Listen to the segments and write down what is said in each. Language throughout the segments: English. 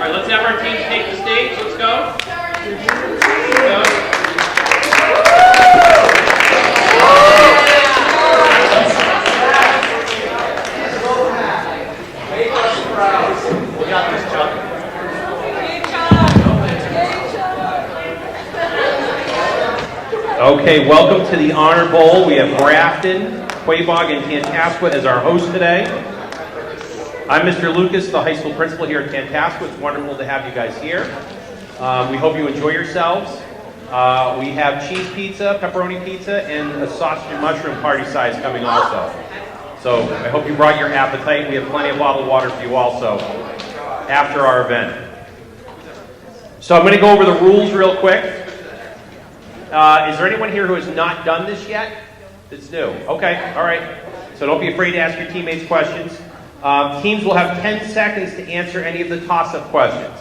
right, let's have our teams take the stage. Let's go. Let's go. We got this, Chuck. Okay, welcome to the Honor Bowl. We have Grafton, Quabog, and Tantasqua as our host today. I'm Mr. Lucas, the high school principal here at Tantasqua. It's wonderful to have you guys here. We hope you enjoy yourselves. We have cheese pizza, pepperoni pizza, and a sausage and mushroom party size coming also. So I hope you brought your appetite. We have plenty of bottled water for you also after our event. So I'm going to go over the rules real quick. Is there anyone here who has not done this yet? That's new. Okay, all right. So don't be afraid to ask your teammates questions. Teams will have 10 seconds to answer any of the toss-up questions.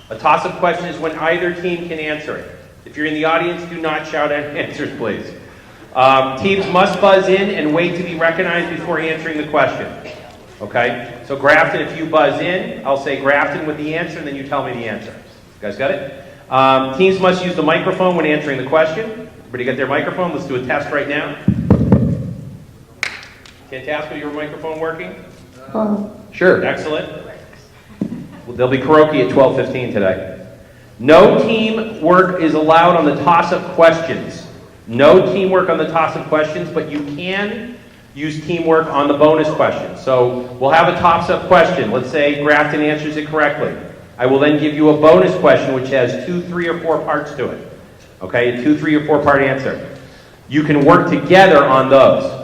A toss-up question is when either team can answer it. If you're in the audience, do not shout out answers, please. Teams must buzz in and wait to be recognized before answering the question. Okay? So Grafton, if you buzz in, I'll say Grafton with the answer, and then you tell me the answer. You guys got it? Teams must use the microphone when answering the question. Everybody got their microphone? Let's do a test right now. Tantasqua, your microphone working? Sure. Excellent. Well, there'll be karaoke at 12:15 today. No teamwork is allowed on the toss-up questions. No teamwork on the toss-up questions, but you can use teamwork on the bonus questions. So we'll have a toss-up question. Let's say Grafton answers it correctly. I will then give you a bonus question which has 2, 3, or 4 parts to it. Okay, a 2, 3, or 4 part answer. You can work together on those.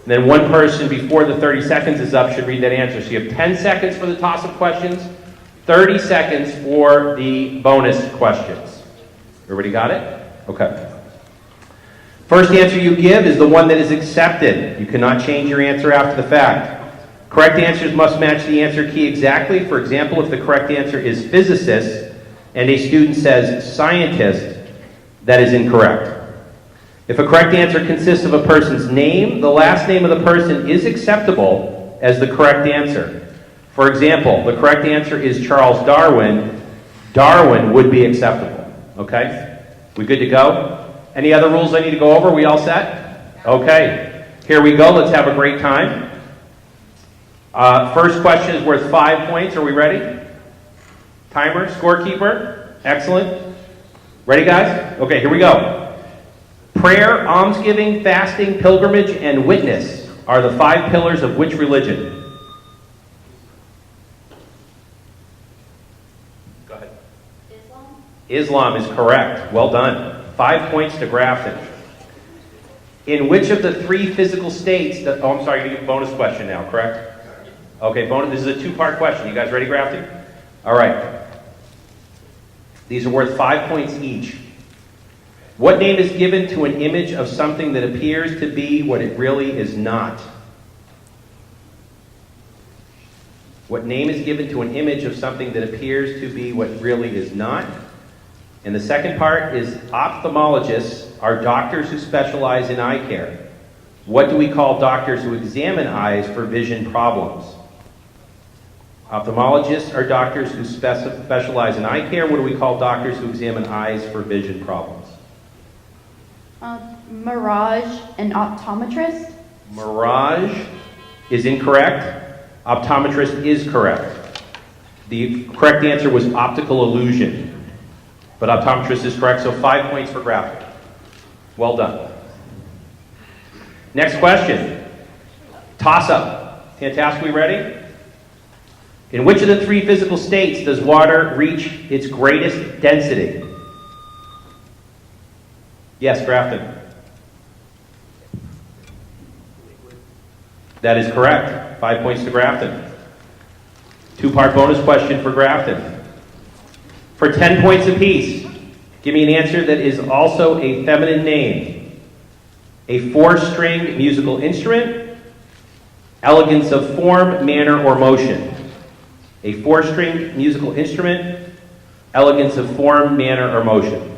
And then one person before the 30 seconds is up should read that answer. So you have 10 seconds for the toss-up questions, 30 seconds for the bonus questions. Everybody got it? Okay. First answer you give is the one that is accepted. You cannot change your answer after the fact. Correct answers must match the answer key exactly. For example, if the correct answer is physicist and a student says scientist, that is incorrect. If a correct answer consists of a person's name, the last name of the person is acceptable as the correct answer. For example, the correct answer is Charles Darwin. Darwin would be acceptable. Okay? We good to go? Any other rules I need to go over? We all set? Okay. Here we go. Let's have a great time. First question is worth 5 points. Are we ready? Timer, scorekeeper. Excellent. Ready, guys? Okay, here we go. Prayer, almsgiving, fasting, pilgrimage, and witness are the 5 pillars of which religion? Go ahead. Islam. Islam is correct. Well done. 5 points to Grafton. In which of the 3 physical states that... Oh, I'm sorry, you're going to get a bonus question now, correct? Okay, bonus. This is a 2-part question. You guys ready, Grafton? All right. These are worth 5 points each. What name is given to an image of something that appears to be what it really is not? What name is given to an image of something that appears to be what really is not? And the second part is ophthalmologists are doctors who specialize in eye care. What do we call doctors who examine eyes for vision problems? Ophthalmologists are doctors who specialize in eye care. What do we call doctors who examine eyes for vision problems? Mirage and optometrist. Mirage is incorrect. Optometrist is correct. The correct answer was optical illusion. But optometrist is correct, so 5 points for Grafton. Well done. Next question. Toss-up. Tantasqua, we ready? In which of the 3 physical states does water reach its greatest density? Yes, Grafton. That is correct. 5 points to Grafton. 2-part bonus question for Grafton. For 10 points apiece, give me an answer that is also a feminine name. A 4-string musical instrument. Elegance of form, manner, or motion. A 4-string musical instrument. Elegance of form, manner, or motion.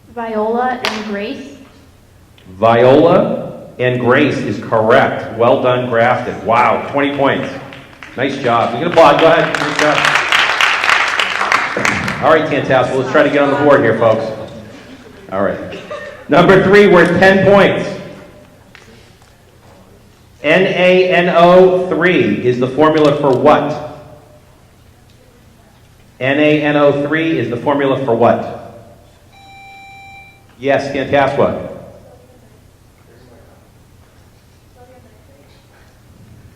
Viola and Grace. Viola and grace is correct. Well done, Grafton. Wow, 20 points. Nice job. You can applaud. Go ahead. Good job. All right, Tantasqua, let's try to get on the board here, folks. All right. Number 3, worth 10 points. NaNO3 is the formula for what? NaNO3 is the formula for what? Yes, Tantasqua.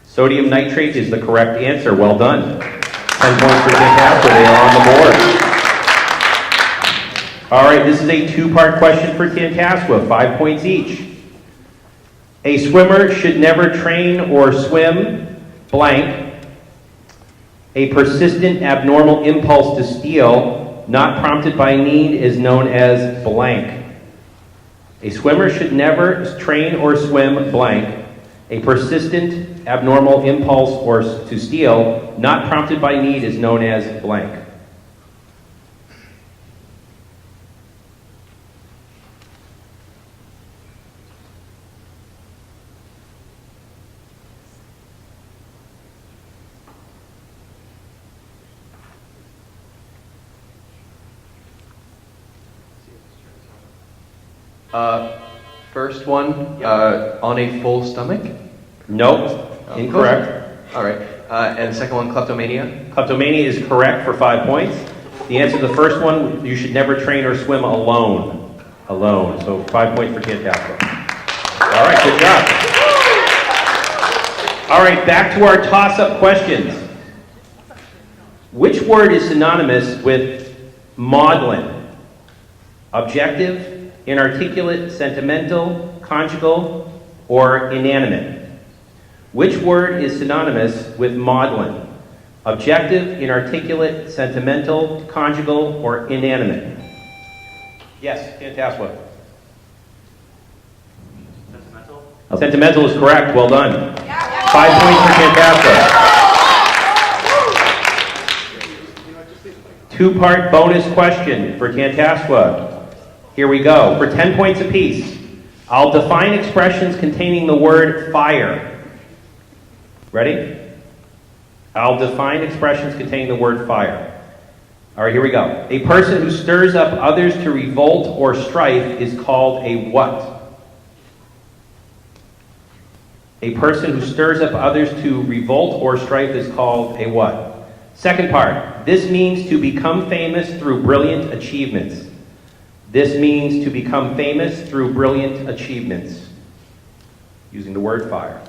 Sodium nitrate is the correct answer. Well done. 10 points for Tantasqua. They are on the board. All right, this is a 2-part question for Tantasqua. 5 points each. A swimmer should never train or swim blank. A persistent abnormal impulse to steal, not prompted by need, is known as blank. A swimmer should never train or swim blank. A persistent abnormal impulse to steal, not prompted by need, is known as blank. First one, on a full stomach? Nope. Incorrect. All right. And the second one, kleptomania? Kleptomania is correct for 5 points. The answer to the first one, you should never train or swim alone. Alone. So 5 points for Tantasqua. All right, good job. All right, back to our toss-up questions. Which word is synonymous with maudlin? Objective, inarticulate, sentimental, conjugal, or inanimate? Which word is synonymous with maudlin? Objective, inarticulate, sentimental, conjugal, or inanimate? Yes, Tantasqua. Sentimental? Sentimental is correct. Well done. 5 points for Tantasqua. 2-part bonus question for Tantasqua. Here we go. For 10 points apiece, I'll define expressions containing the word fire. Ready? I'll define expressions containing the word fire. All right, here we go. A person who stirs up others to revolt or strife is called a what? A person who stirs up others to revolt or strife is called a what? Second part. This means to become famous through brilliant achievements. This means to become famous through brilliant achievements. Using the word fire.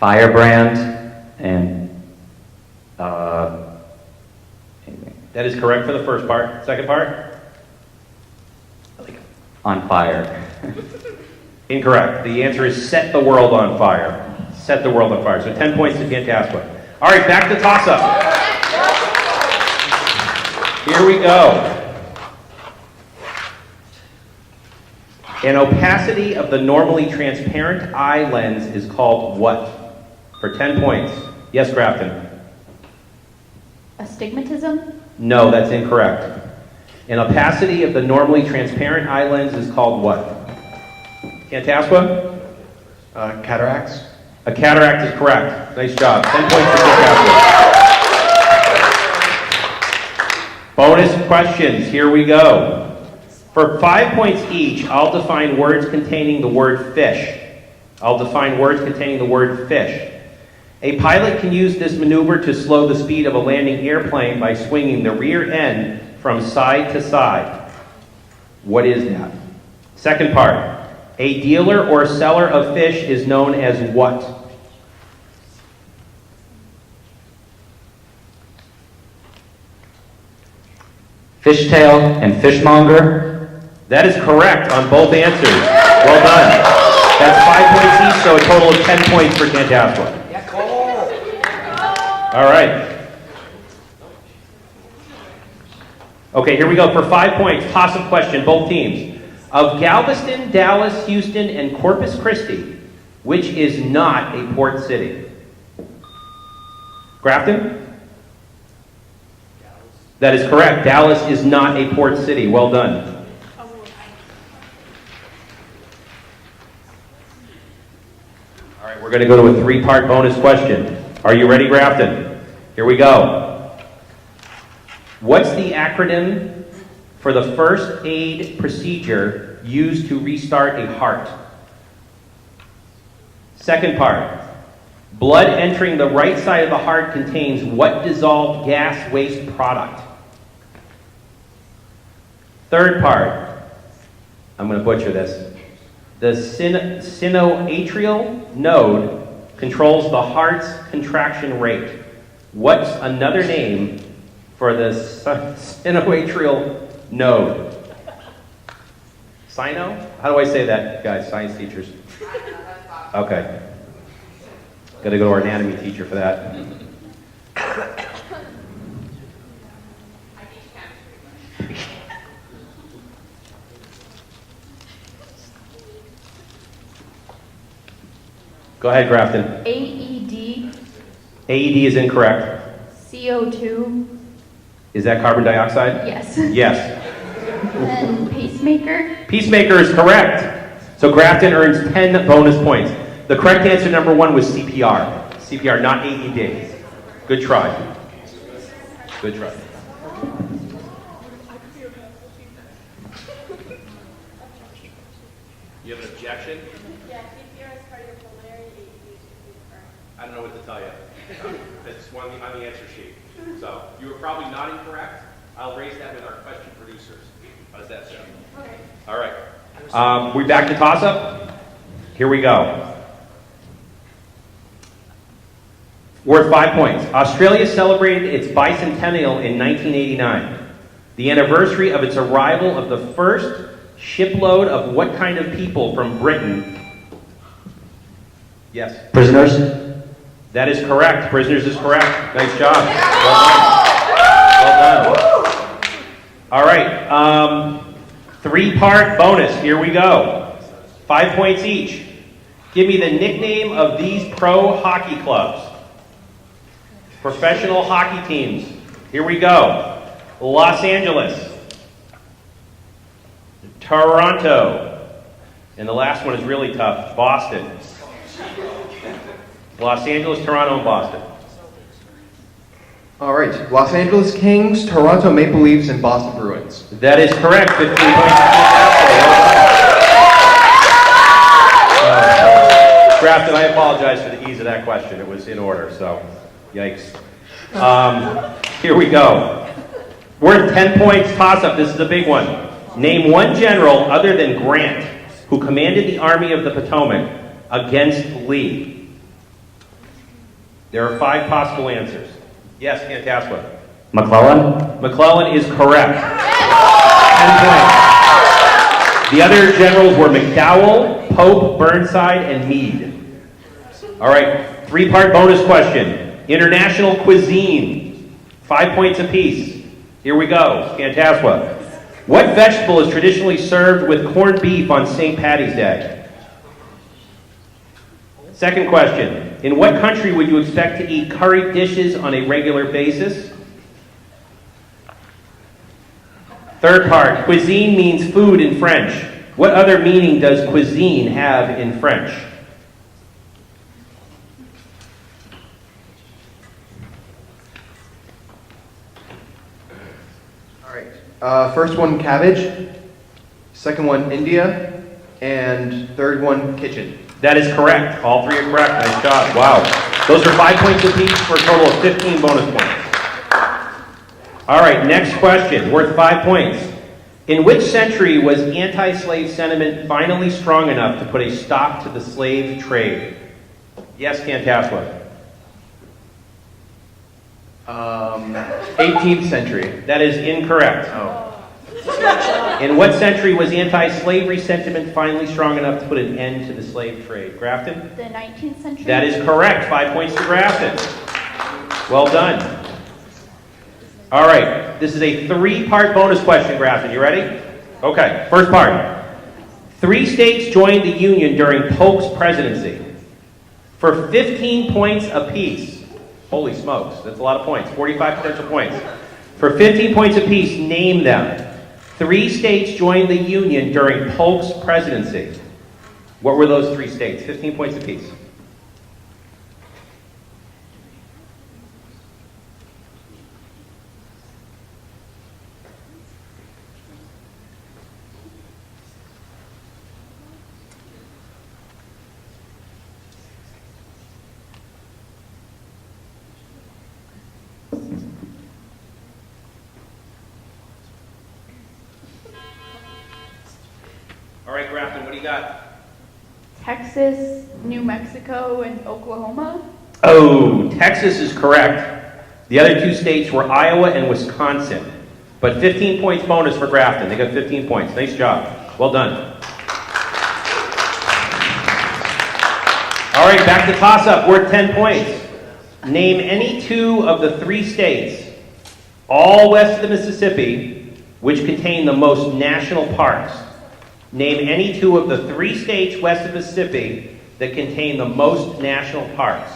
Firebrand and that is correct for the first part. Second part? on fire. Incorrect. The answer is set the world on fire. Set the world on fire. So 10 points to Tantasqua. All right, back to toss-up. Here we go. An opacity of the normally transparent eye lens is called what? For 10 points. Yes, Grafton. Astigmatism? No, that's incorrect. An opacity of the normally transparent eye lens is called what? Tantasqua? Cataracts? A cataract is correct. Nice job. 10 points for Tantasqua. Bonus questions. Here we go. For 5 points each, I'll define words containing the word fish. I'll define words containing the word fish. A pilot can use this maneuver to slow the speed of a landing airplane by swinging the rear end from side to side. What is that? Second part. A dealer or seller of fish is known as what? Fishtail and fishmonger. That is correct on both answers. Well done. That's 5 points each, so a total of 10 points for Tantasqua. All right. Okay, here we go. For 5 points, toss-up question, both teams. Of Galveston, Dallas, Houston, and Corpus Christi, which is not a port city? Grafton? That is correct. Dallas is not a port city. Well done. All right, we're going to go to a three-part bonus question. Are you ready, Grafton? Here we go. What's the acronym for the first aid procedure used to restart a heart? Second part. Blood entering the right side of the heart contains what dissolved gas waste product? Third part. I'm going to butcher this. The sinoatrial node controls the heart's contraction rate. What's another name for the sinoatrial node? Sino? How do I say that, guys, science teachers? Okay. Got to go to our anatomy teacher for that. Go ahead, Grafton. AED. AED is incorrect. CO2. Is that carbon dioxide? Yes. Yes. And pacemaker. Peacemaker is correct. So Grafton earns 10 bonus points. The correct answer, number one, was CPR. CPR, not AED. Good try. Good try. You have an objection? Yeah, CPR is cardiopulmonary, AED is correct. I don't know what to tell you. It's on the answer sheet. So you were probably not incorrect. I'll raise that with our question producers. How does that sound? Okay. All right. We back to toss-up? Here we go. Worth 5 points. Australia celebrated its bicentennial in 1989. The anniversary of its arrival of the first shipload of what kind of people from Britain? Yes. Prisoners? That is correct. Prisoners is correct. Nice job. Well done. Well done. All right. Three-part bonus. Here we go. 5 points each. Give me the nickname of these pro hockey clubs. Professional hockey teams. Here we go. Los Angeles. Toronto. And the last one is really tough. Boston. Los Angeles, Toronto, and Boston. All right. Los Angeles Kings, Toronto Maple Leafs, and Boston Bruins. That is correct. 15 points. Grafton, I apologize for the ease of that question. It was in order, so yikes. Here we go. Worth 10 points toss-up. This is a big one. Name one general other than Grant who commanded the Army of the Potomac against Lee. There are 5 possible answers. Yes, Tantasqua. McClellan? McClellan is correct. 10 points. The other generals were McDowell, Pope, Burnside, and Meade. All right, 3-part bonus question. International cuisine. 5 points apiece. Here we go. Tantasqua. What vegetable is traditionally served with corned beef on St. Paddy's Day? Second question. In what country would you expect to eat curry dishes on a regular basis? Third part. Cuisine means food in French. What other meaning does cuisine have in French? First one, cabbage. Second one, India. And third one, kitchen. That is correct. All 3 are correct. Nice job. Wow. Those are 5 points apiece for a total of 15 bonus points. All right, next question, worth 5 points. In which century was anti-slave sentiment finally strong enough to put a stop to the slave trade? Yes, Tantasqua. 18th century. That is incorrect. Oh. In what century was anti-slavery sentiment finally strong enough to put an end to the slave trade? Grafton? The 19th century. That is correct. 5 points to Grafton. Well done. All right. This is a 3-part bonus question, Grafton. You ready? Okay. First part. 3 states joined the Union during Polk's presidency. For 15 points apiece, holy smokes, that's a lot of points, 45 potential points. For 15 points apiece, name them. 3 states joined the Union during Polk's presidency. What were those 3 states? 15 points apiece. All right, Grafton, what do you got? Texas, New Mexico, and Oklahoma. Oh, Texas is correct. The other 2 states were Iowa and Wisconsin. But 15 points bonus for Grafton. They got 15 points. Nice job. Well done. All right, back to toss-up. Worth 10 points. Name any 2 of the 3 states, all west of the Mississippi, which contain the most national parks. Name any 2 of the 3 states west of Mississippi that contain the most national parks.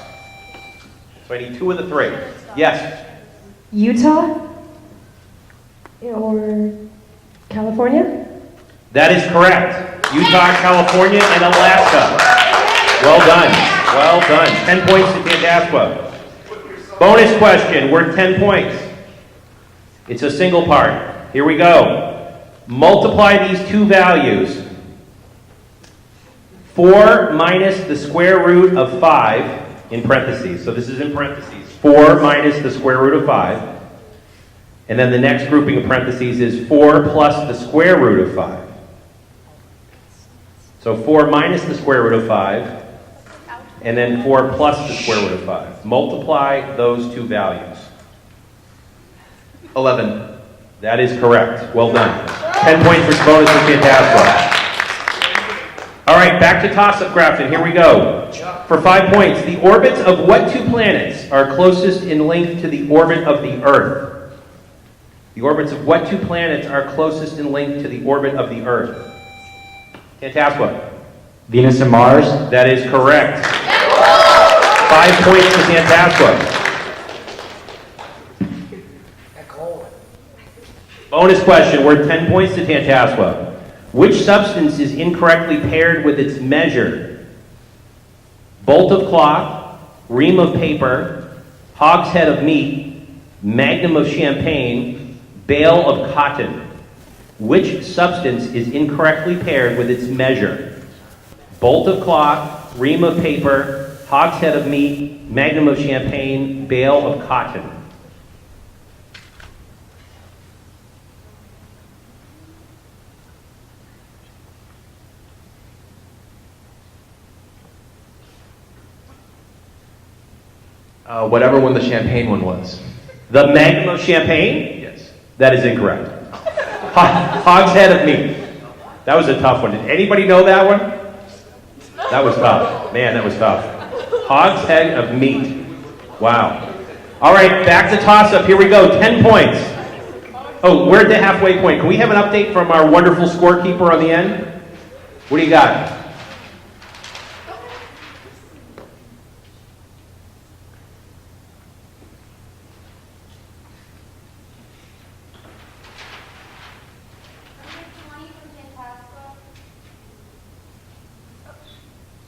So I need 2 of the 3. Yes. Utah or California? That is correct. Utah, California, and Alaska. Well done. Well done. 10 points to Tantasqua. Bonus question, worth 10 points. It's a single part. Here we go. Multiply these 2 values. 4 minus the square root of 5 in parentheses. So this is in parentheses. 4 minus the square root of 5. And then the next grouping of parentheses is 4 plus the square root of 5. So 4 minus the square root of 5. And then 4 plus the square root of 5. Multiply those 2 values. 11. That is correct. Well done. 10 points for bonus for Tantasqua. All right, back to toss-up, Grafton. Here we go. For 5 points, the orbits of what 2 planets are closest in length to the orbit of the Earth? The orbits of what 2 planets are closest in length to the orbit of the Earth? Tantasqua. Venus and Mars. That is correct. 5 points for Tantasqua. Bonus question, worth 10 points to Tantasqua. Which substance is incorrectly paired with its measure? Bolt of cloth, ream of paper, hogshead of meat, magnum of champagne, bale of cotton. Which substance is incorrectly paired with its measure? Bolt of cloth, ream of paper, hogshead of meat, magnum of champagne, bale of cotton. Whatever one the champagne one was. The magnum of champagne? Yes. That is incorrect. Hogshead of meat. That was a tough one. Did anybody know that one? That was tough. Man, that was tough. Hogshead of meat. Wow. All right, back to toss-up. Here we go. 10 points. Oh, we're at the halfway point. Can we have an update from our wonderful scorekeeper on the end? What do you got?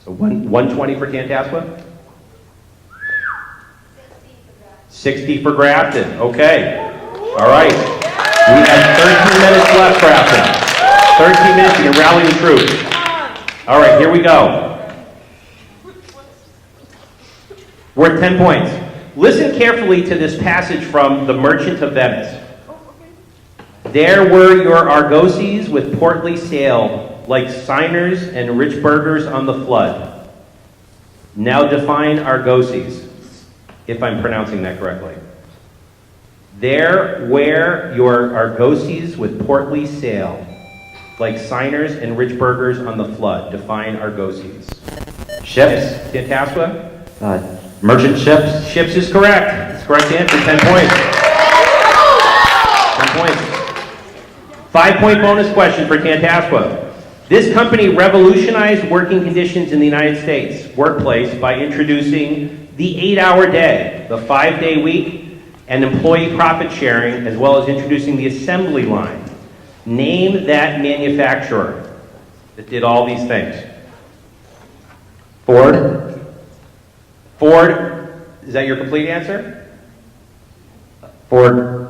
So 120 for Tantasqua? 60 for Grafton. Okay. All right. We have 13 minutes left, Grafton. 13 minutes, you can rally the troops. All right, here we go. Worth 10 points. Listen carefully to this passage from The Merchant of Venice. There were your argosies with portly sail, like signers and rich burghers on the flood. Now define argosies, if I'm pronouncing that correctly. There were your argosies with portly sail, like signers and rich burghers on the flood. Define argosies. Ships, Tantasqua? Merchant ships. Ships is correct. It's correct answer, 10 points. 10 points. 5-point bonus question for Tantasqua. This company revolutionized working conditions in the United States workplace by introducing the 8-hour day, the 5-day week, and employee profit sharing, as well as introducing the assembly line. Name that manufacturer that did all these things. Ford. Ford, is that your complete answer? Ford.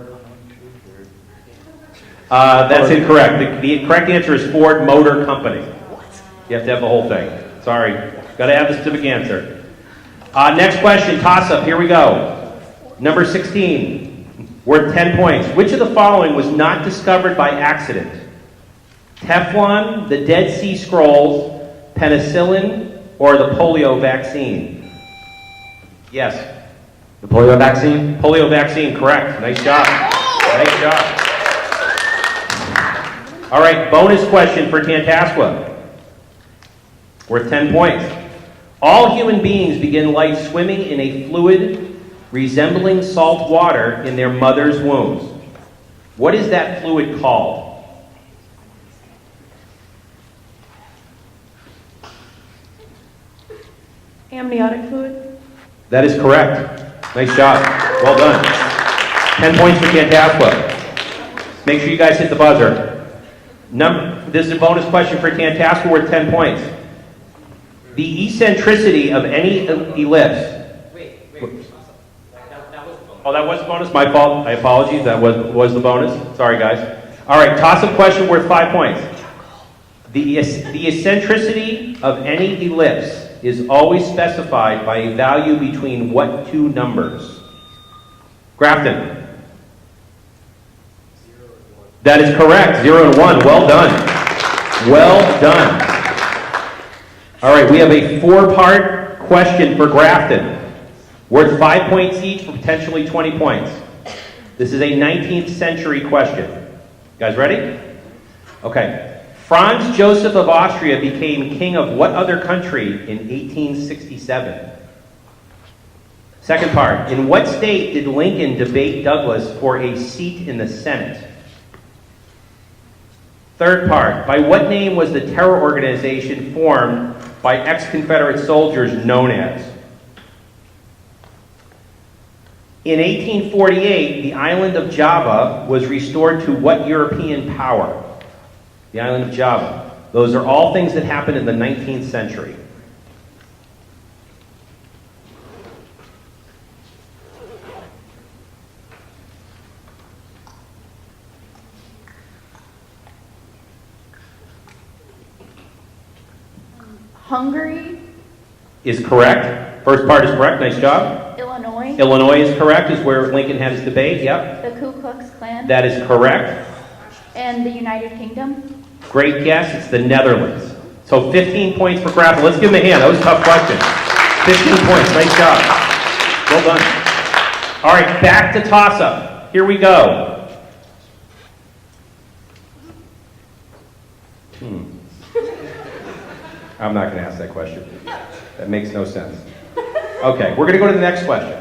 That's incorrect. The correct answer is Ford Motor Company. You have to have the whole thing. Sorry. Got to have the specific answer. Next question, toss-up. Here we go. Number 16, worth 10 points. Which of the following was not discovered by accident? Teflon, the Dead Sea Scrolls, penicillin, or the polio vaccine? Yes. The polio vaccine. Polio vaccine, correct. Nice job. Nice job. All right, bonus question for Tantasqua. Worth 10 points. All human beings begin life swimming in a fluid resembling salt water in their mother's wombs. What is that fluid called? Amniotic fluid. That is correct. Nice job. Well done. 10 points for Tantasqua. Make sure you guys hit the buzzer. This is a bonus question for Tantasqua worth 10 points. The eccentricity of any ellipse. Wait. That was the bonus. Oh, that was the bonus? My fault. I apologize. That was the bonus. Sorry, guys. All right, toss-up question worth 5 points. The eccentricity of any ellipse is always specified by a value between what two numbers? Grafton. That is correct. 0 and 1. Well done. Well done. All right, we have a 4-part question for Grafton, worth 5 points each for potentially 20 points. This is a 19th century question. You guys ready? Okay. Franz Joseph of Austria became king of what other country in 1867? Second part. In what state did Lincoln debate Douglas for a seat in the Senate? Third part, by what name was the terror organization formed by ex-Confederate soldiers known as? In 1848, the island of Java was restored to what European power? The island of Java. Those are all things that happened in the 19th century. Hungary, Is correct. First part is correct. Nice job. Illinois, Illinois is correct, is where Lincoln had his debate. Yep. the Ku Klux Klan, That is correct. and the United Kingdom. Great guess. It's the Netherlands. So 15 points for Grafton. Let's give him a hand. That was a tough question. 15 points. Nice job. Well done. All right, back to toss-up. Here we go. I'm not going to ask that question. That makes no sense. Okay, we're going to go to the next question.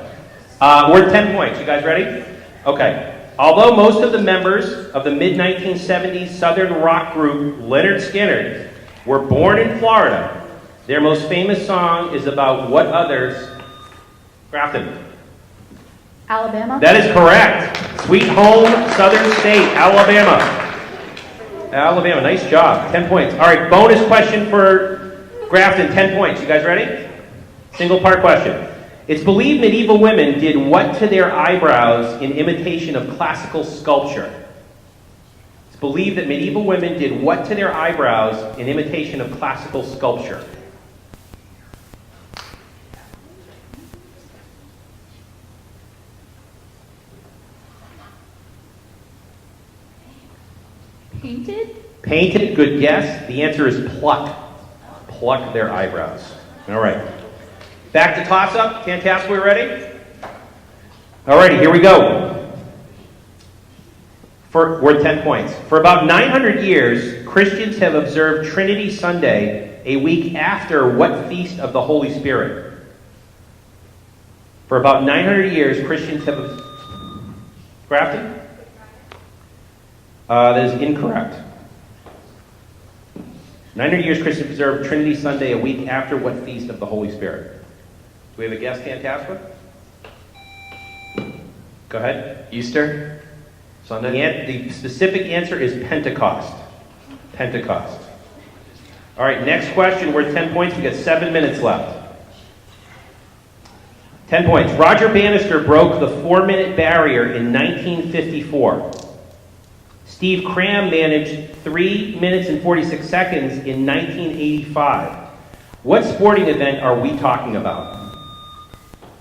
Worth 10 points. You guys ready? Okay. Although most of the members of the mid-1970s Southern rock group Lynyrd Skynyrd were born in Florida, their most famous song is about what others? Grafton. Alabama. That is correct. Sweet home, Southern state, Alabama. Alabama, nice job. 10 points. All right, bonus question for Grafton, 10 points. You guys ready? Single part question. It's believed medieval women did what to their eyebrows in imitation of classical sculpture? It's believed that medieval women did what to their eyebrows in imitation of classical sculpture? Painted. Painted, good guess. The answer is pluck. Pluck their eyebrows. All right. Back to toss-up. Tantasqua, ready? All righty, here we go. Worth 10 points. For about 900 years, Christians have observed Trinity Sunday a week after what feast of the Holy Spirit? For about 900 years, Christians have... Grafton? That is incorrect. 900 years Christians observe Trinity Sunday a week after what feast of the Holy Spirit? Do we have a guess, Tantasqua? Go ahead. Easter? Sunday? The specific answer is Pentecost. Pentecost. All right, next question worth 10 points. We got 7 minutes left. 10 points. Roger Bannister broke the 4-minute barrier in 1954. Steve Cram managed 3 minutes and 46 seconds in 1985. What sporting event are we talking about?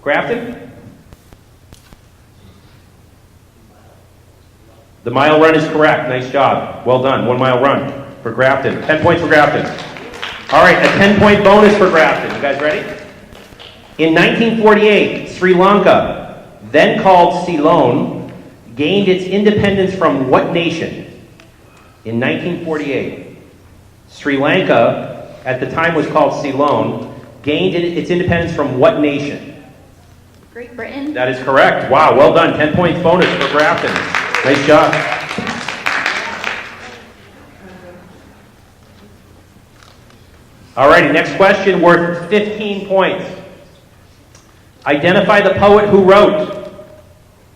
Grafton? The mile run is correct. Nice job. Well done. 1 mile run for Grafton. 10 points for Grafton. All right, a 10-point bonus for Grafton. You guys ready? In 1948, Sri Lanka, then called Ceylon, gained its independence from what nation? In 1948, Sri Lanka, at the time was called Ceylon, gained its independence from what nation? Great Britain. That is correct. Wow, well done. 10 points bonus for Grafton. Nice job. All righty, next question worth 15 points. Identify the poet who wrote,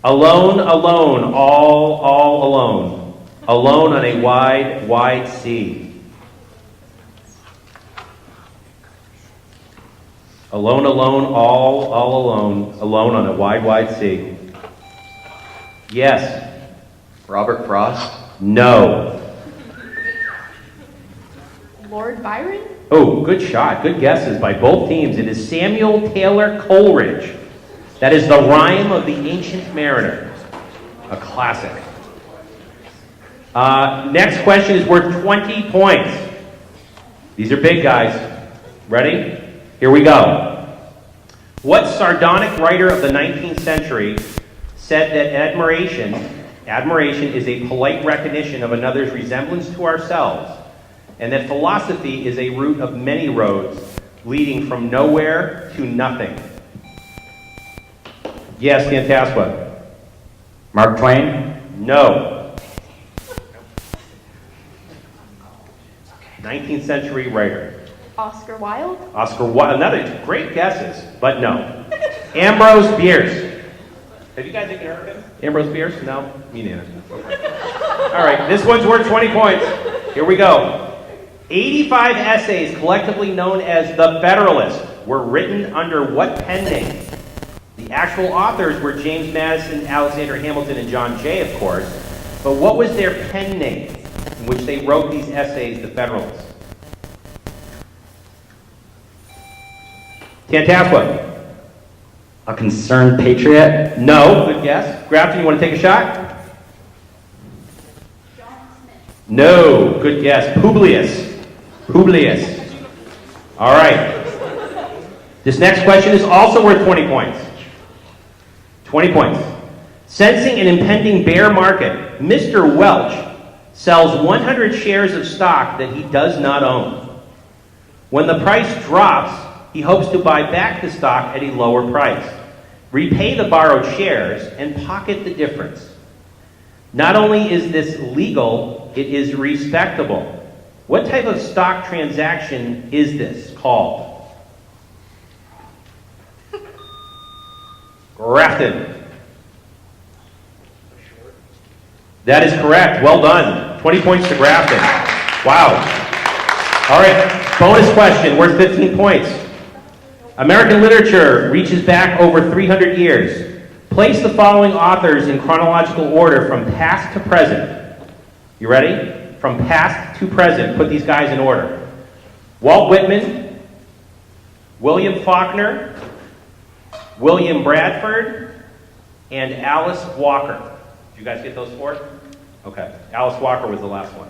"Alone, alone, all alone, alone on a wide, wide sea." Alone, alone, all alone, alone on a wide, wide sea. Yes. Robert Frost? No. Lord Byron. Oh, good shot. Good guesses by both teams. It is Samuel Taylor Coleridge. That is the Rime of the Ancient Mariner. A classic. Next question is worth 20 points. These are big, guys. Ready? Here we go. What sardonic writer of the 19th century said that admiration is a polite recognition of another's resemblance to ourselves, and that philosophy is a route of many roads leading from nowhere to nothing? Yes, Tantasqua. Mark Twain? No. 19th century writer. Oscar Wilde. Oscar Wilde. Another great guesses, but no. Ambrose Bierce. Have you guys ever heard of him? Ambrose Bierce? No? Me neither. All right, this one's worth 20 points. Here we go. 85 essays, collectively known as The Federalist, were written under what pen name? The actual authors were James Madison, Alexander Hamilton, and John Jay, of course. But what was their pen name in which they wrote these essays, The Federalist? Tantasqua. A concerned patriot? No. Good guess. Grafton, you want to take a shot? John Smith. No. Good guess. Publius. Publius. All right. This next question is also worth 20 points. 20 points. Sensing an impending bear market, Mr. Welch sells 100 shares of stock that he does not own. When the price drops, he hopes to buy back the stock at a lower price, repay the borrowed shares, and pocket the difference. Not only is this legal, it is respectable. What type of stock transaction is this called? Grafton. That is correct. Well done. 20 points to Grafton. Wow. All right. Bonus question worth 15 points. American literature reaches back over 300 years. Place the following authors in chronological order from past to present. You ready? From past to present, put these guys in order. Walt Whitman, William Faulkner, William Bradford, and Alice Walker. Did you guys get those four? Okay. Alice Walker was the last one.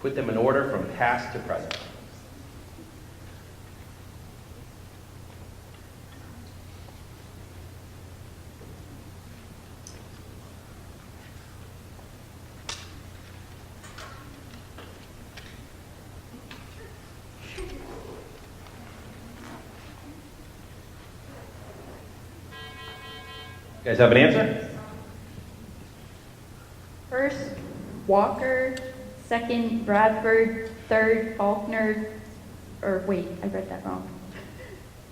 Put them in order from past to present. You guys have an answer? Walker, second Bradford, third Faulkner, or wait, I read that wrong.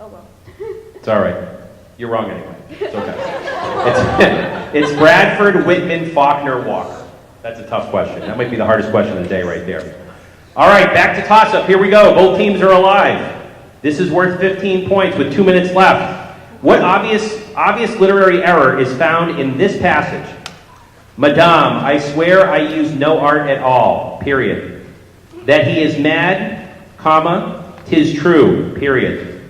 Oh well. It's all right. You're wrong anyway. It's okay. It's Bradford, Whitman, Faulkner, Walker. That's a tough question. That might be the hardest question of the day right there. All right, back to toss-up. Here we go. Both teams are alive. This is worth 15 points with 2 minutes left. What obvious literary error is found in this passage? Madame, I swear I use no art at all, period. That he is mad, comma, 'tis true, period.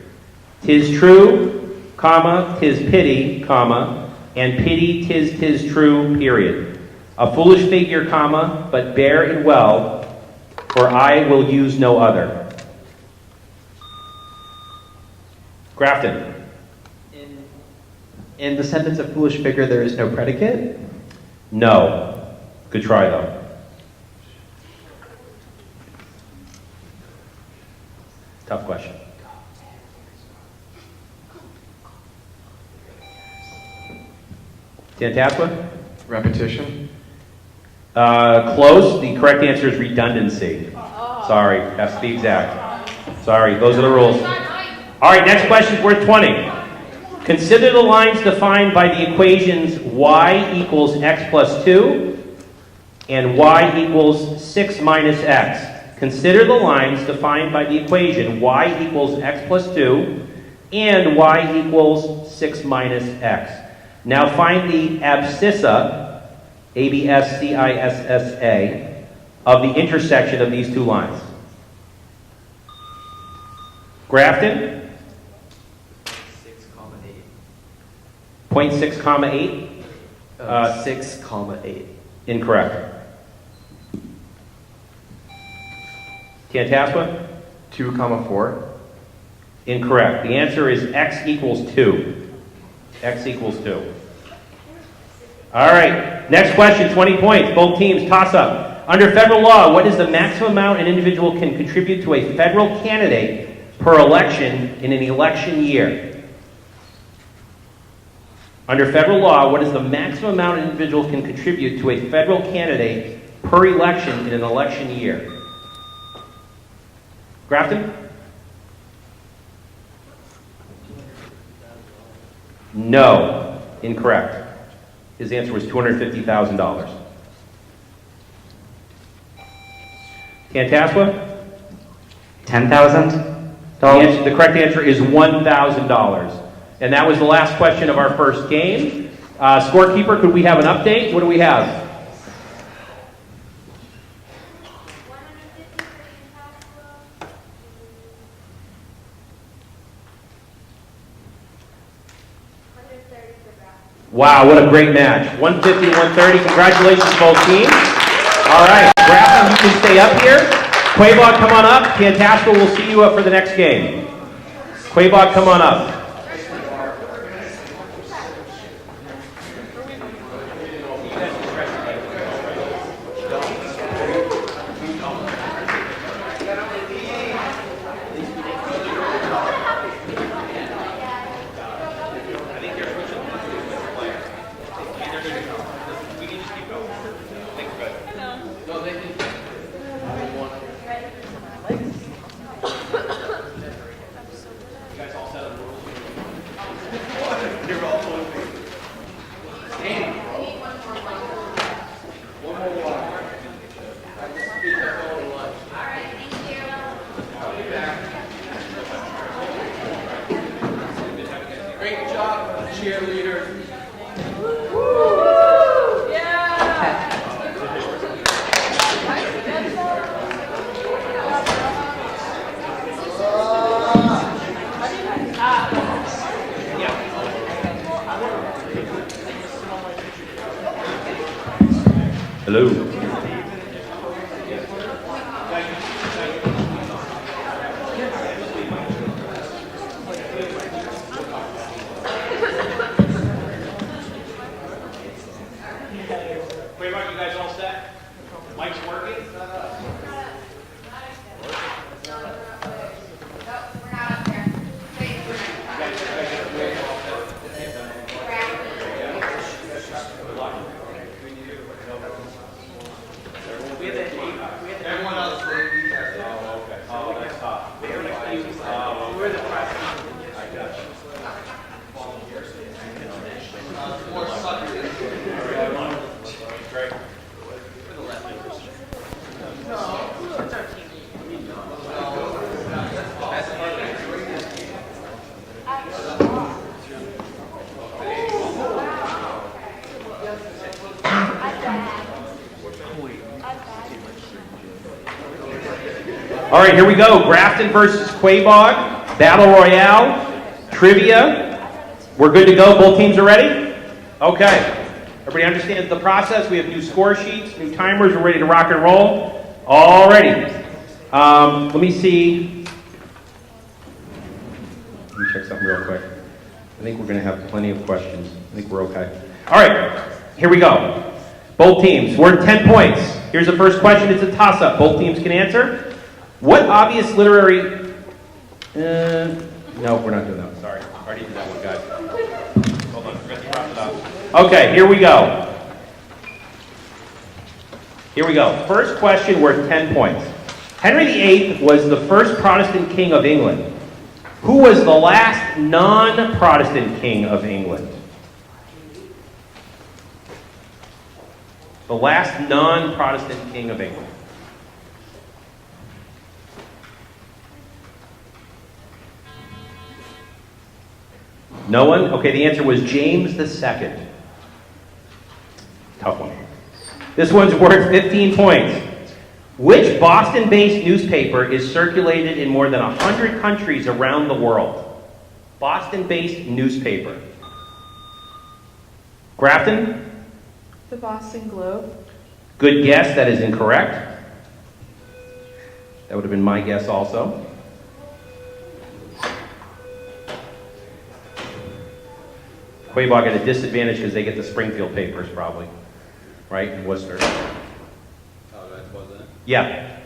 'Tis true, comma, 'tis pity, comma, and pity 'tis true, period. A foolish figure, comma, but bear it well, for I will use no other. Grafton. In the sentence of foolish figure, there is no predicate? No. Good try, though. Tough question. Tantasqua? Repetition? Close. The correct answer is redundancy. Sorry, that's the exact. Sorry, those are the rules. All right, next question is worth 20. Consider the lines defined by the equations y equals x plus 2 and y equals 6 minus x. Consider the lines defined by the equation y equals x plus 2 and y equals 6 minus x. Now find the abscissa, A-B-S-C-I-S-S-A, of the intersection of these two lines. Grafton? 0.6 comma 8? 6 comma 8. Incorrect. Tantasqua? 2 comma 4. Incorrect. The answer is x equals 2. X equals 2. All right. Next question, 20 points. Both teams, toss up. Under federal law, what is the maximum amount an individual can contribute to a federal candidate per election in an election year? Under federal law, what is the maximum amount an individual can contribute to a federal candidate per election in an election year? Grafton? No. Incorrect. His answer was $250,000. Tantasqua? $10,000? The correct answer is $1,000. And that was the last question of our first game. Scorekeeper, could we have an update? What do we have? 150 for Tantasqua. 130 for Bradford. Wow, what a great match. 150 to 130. Congratulations, both teams. All right, Grafton, you can stay up here. Quabog, come on up. Tantasqua, we'll see you up for the next game. Quabog, come on up. Hello. Quabog, you guys all set? Mic's working? All right, here we go. Grafton versus Quabog. Battle Royale. Trivia. We're good to go. Both teams are ready? Okay. Everybody understands the process. We have new score sheets, new timers. We're ready to rock and roll. All righty. Let me see. Let me check something real quick. I think we're going to have plenty of questions. I think we're okay. All right. Here we go. Both teams. We're at 10 points. Here's the first question. It's a toss-up. Both teams can answer. What obvious literary... no, we're not doing that. Sorry. I already did that one, guys. Hold on. Forgot to cross it out. Okay, here we go. Here we go. First question worth 10 points. Henry VIII was the first Protestant king of England. Who was the last non-Protestant king of England? The last non-Protestant king of England. No one? Okay, the answer was James II. Tough one. This one's worth 15 points. Which Boston-based newspaper is circulated in more than 100 countries around the world? Boston-based newspaper. Grafton? The Boston Globe. Good guess. That is incorrect. That would have been my guess also. Quabog at a disadvantage because they get the Springfield papers, probably. Right? In Worcester. Oh, that wasn't it? Yeah.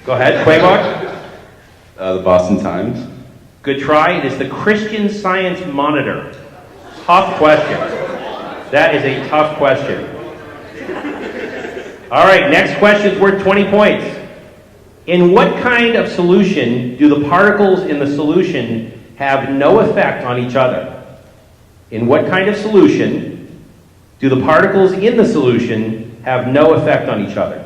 Go ahead, Quabog. The Boston Times. Good try. It is the Christian Science Monitor. Tough question. That is a tough question. All right, next question is worth 20 points. In what kind of solution do the particles in the solution have no effect on each other? In what kind of solution do the particles in the solution have no effect on each other?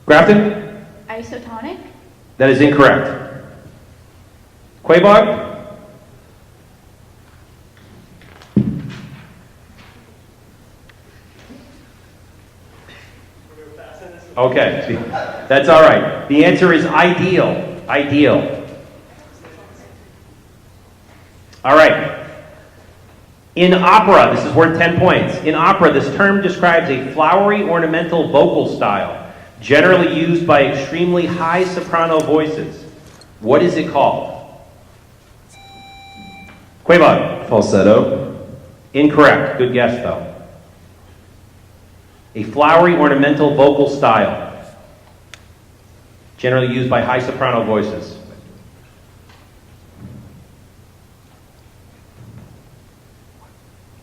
Grafton? Isotonic? That is incorrect. Quabog? Okay, that's all right. The answer is ideal. Ideal. All right. In opera, this is worth 10 points. In opera, this term describes a flowery ornamental vocal style, generally used by extremely high soprano voices. What is it called? Quabog. Falsetto. Incorrect. Good guess, though. A flowery ornamental vocal style, generally used by high soprano voices.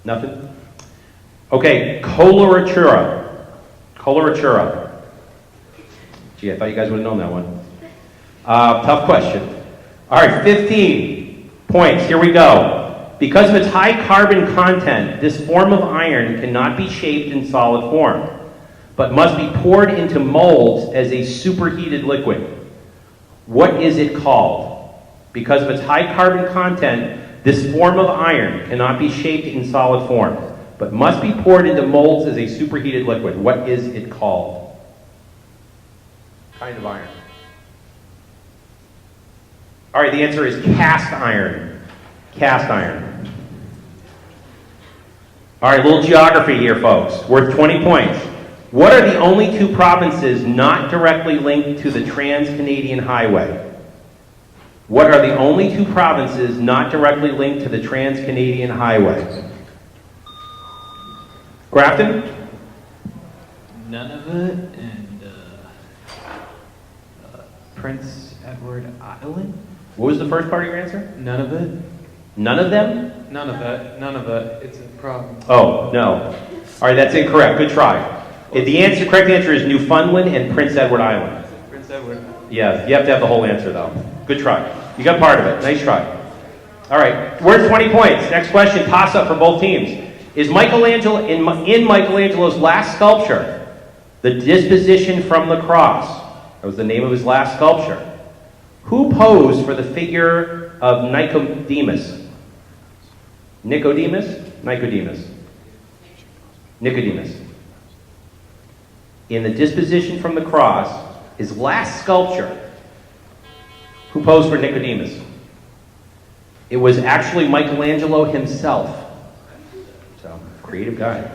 Nothing? Okay, coloratura. Coloratura. Gee, I thought you guys would have known that one. Tough question. All right, 15 points. Here we go. Because of its high carbon content, this form of iron cannot be shaped in solid form, but must be poured into molds as a superheated liquid. What is it called? Because of its high carbon content, this form of iron cannot be shaped in solid form, but must be poured into molds as a superheated liquid. What is it called? Kind of iron. All right, the answer is cast iron. Cast iron. All right, a little geography here, folks. Worth 20 points. What are the only two provinces not directly linked to the Trans-Canadian Highway? What are the only two provinces not directly linked to the Trans-Canadian Highway? Grafton? Nunavut and Prince Edward Island. What was the first part of your answer? Nunavut. None of them? Nunavut. It's a province. Oh, no. All right, that's incorrect. Good try. The correct answer is Newfoundland and Prince Edward Island. Prince Edward. Yeah, you have to have the whole answer, though. Good try. You got part of it. Nice try. All right, worth 20 points. Next question, toss-up for both teams. Is Michelangelo, in Michelangelo's last sculpture, the Disposition from the Cross, that was the name of his last sculpture, who posed for the figure of Nicodemus? Nicodemus? Nicodemus. Nicodemus. In the Disposition from the Cross, his last sculpture, who posed for Nicodemus? It was actually Michelangelo himself. So, creative guy.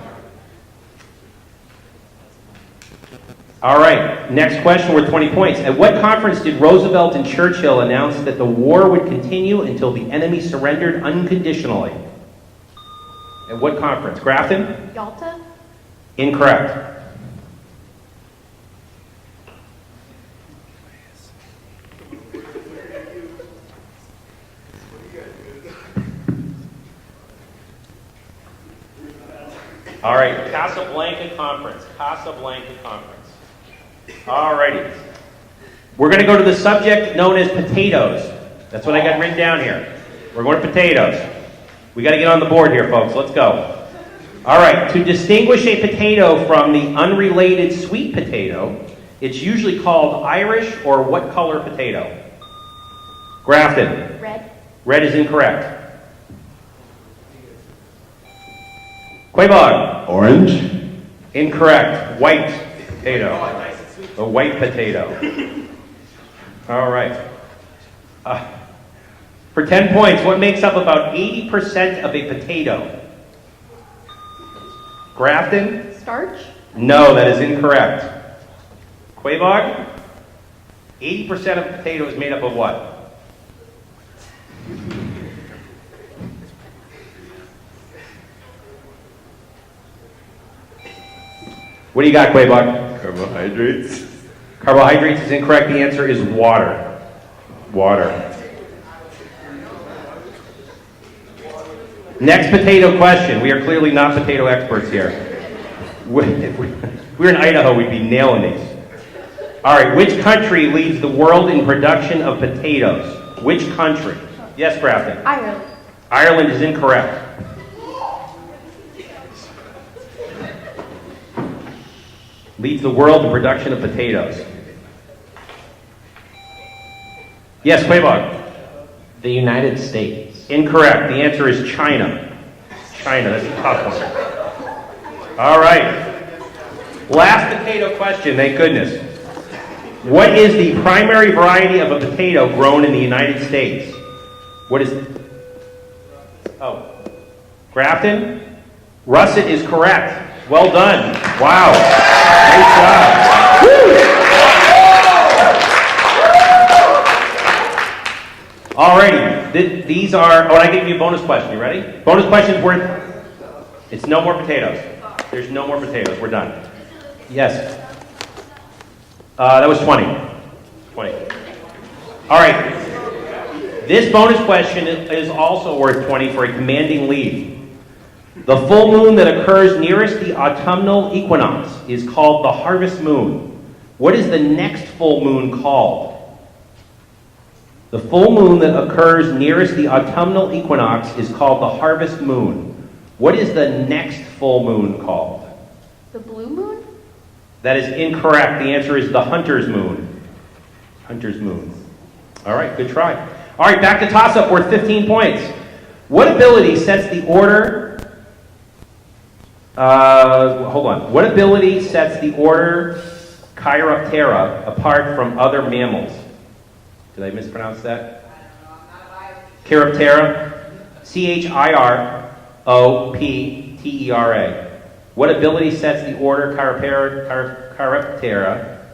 All right, next question worth 20 points. At what conference did Roosevelt and Churchill announce that the war would continue until the enemy surrendered unconditionally? At what conference? Grafton? Yalta? Incorrect. All right, Casablanca Conference. Casablanca Conference. All righty. We're going to go to the subject known as potatoes. That's what I got written down here. We're going to potatoes. We got to get on the board here, folks. Let's go. All right, to distinguish a potato from the unrelated sweet potato, it's usually called Irish or what color potato? Grafton. Red? Red is incorrect. Quabog. Orange. Incorrect. White potato. A white potato. All right. For 10 points, what makes up about 80% of a potato? Grafton? Starch? No, that is incorrect. Quabog? 80% of a potato is made up of what? What do you got, Quabog? Carbohydrates. Carbohydrates is incorrect. The answer is water. Water. Next potato question. We are clearly not potato experts here. If we were in Idaho, we'd be nailing these. All right, which country leads the world in production of potatoes? Which country? Yes, Grafton. Ireland. Ireland is incorrect. Leads the world in production of potatoes. Yes, Quabog. The United States. Incorrect. The answer is China. China, that's a tough one. All right. Last potato question, thank goodness. What is the primary variety of a potato grown in the United States? What is... Oh. Grafton? Russet is correct. Well done. Wow. Nice job. Woo! Alrighty. These are... Oh, and I give you a bonus question. You ready? Bonus question's worth... It's no more potatoes. There's no more potatoes. We're done. Yes. That was 20. 20. All right. This bonus question is also worth 20 for a commanding lead. The full moon that occurs nearest the autumnal equinox is called the harvest moon. What is the next full moon called? The full moon that occurs nearest the autumnal equinox is called the harvest moon. What is the next full moon called? The blue moon? That is incorrect. The answer is the hunter's moon. Hunter's moon. All right, good try. All right, back to toss-up worth 15 points. What ability sets the order... hold on. What ability sets the order Chiroptera apart from other mammals? Did I mispronounce that? Chiroptera. Chiroptera. What ability sets the order Chiroptera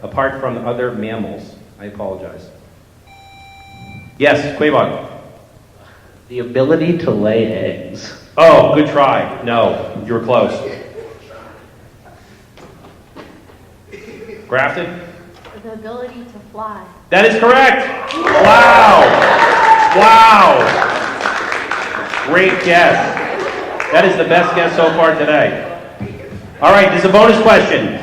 apart from other mammals? I apologize. Yes, Quabog. The ability to lay eggs. Oh, good try. No, you were close. Grafton? The ability to fly. That is correct. Wow. Wow. Great guess. That is the best guess so far today. All right, this is a bonus question.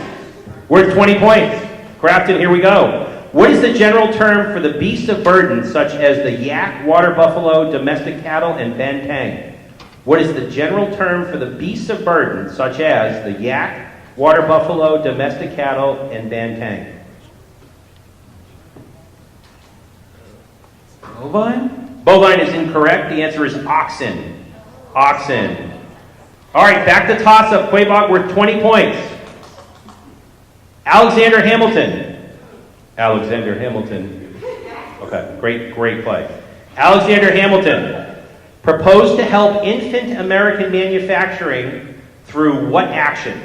Worth 20 points. Grafton, here we go. What is the general term for the beasts of burden, such as the yak, water buffalo, domestic cattle, and bantang? What is the general term for the beasts of burden, such as the yak, water buffalo, domestic cattle, and bantang? Bovine? Bovine is incorrect. The answer is oxen. Oxen. All right, back to toss-up. Quabog worth 20 points. Alexander Hamilton. Alexander Hamilton. Okay, great play. Alexander Hamilton proposed to help infant American manufacturing through what action?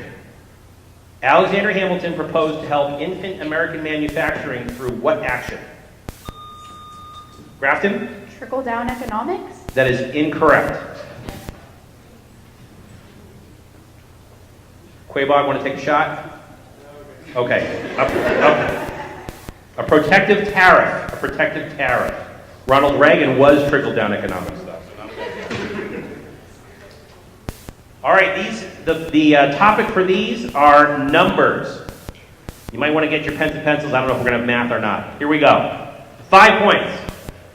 Alexander Hamilton proposed to help infant American manufacturing through what action? Grafton? Trickle-down economics? That is incorrect. Quabog, want to take a shot? Okay. A protective tariff. A protective tariff. Ronald Reagan was trickle-down economics, though. All right, the topic for these are numbers. You might want to get your pens and pencils. I don't know if we're going to have math or not. Here we go. 5 points.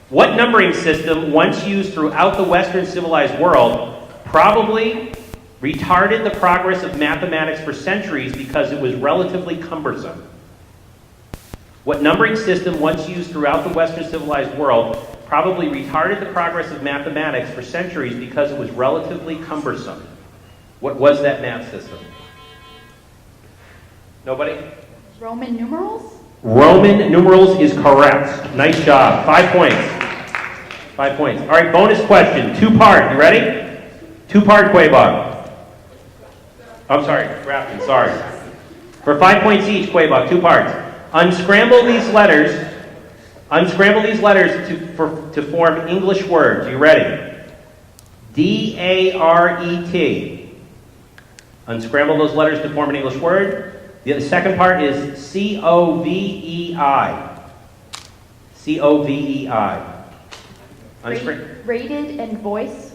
What numbering system, once used throughout the Western civilized world, probably retarded the progress of mathematics for centuries because it was relatively cumbersome? What numbering system, once used throughout the Western civilized world, probably retarded the progress of mathematics for centuries because it was relatively cumbersome? What was that math system? Nobody? Roman numerals? Roman numerals is correct. Nice job. 5 points. 5 points. All right, bonus question. Two-part. You ready? Two-part, Quabog. I'm sorry, Grafton, sorry. For 5 points each, Quabog, 2 parts. Unscramble these letters. Unscramble these letters to form English words. You ready? D-A-R-E-T. Unscramble those letters to form an English word. The second part is C-O-V-E-I. C-O-V-E-I. Rated and voice?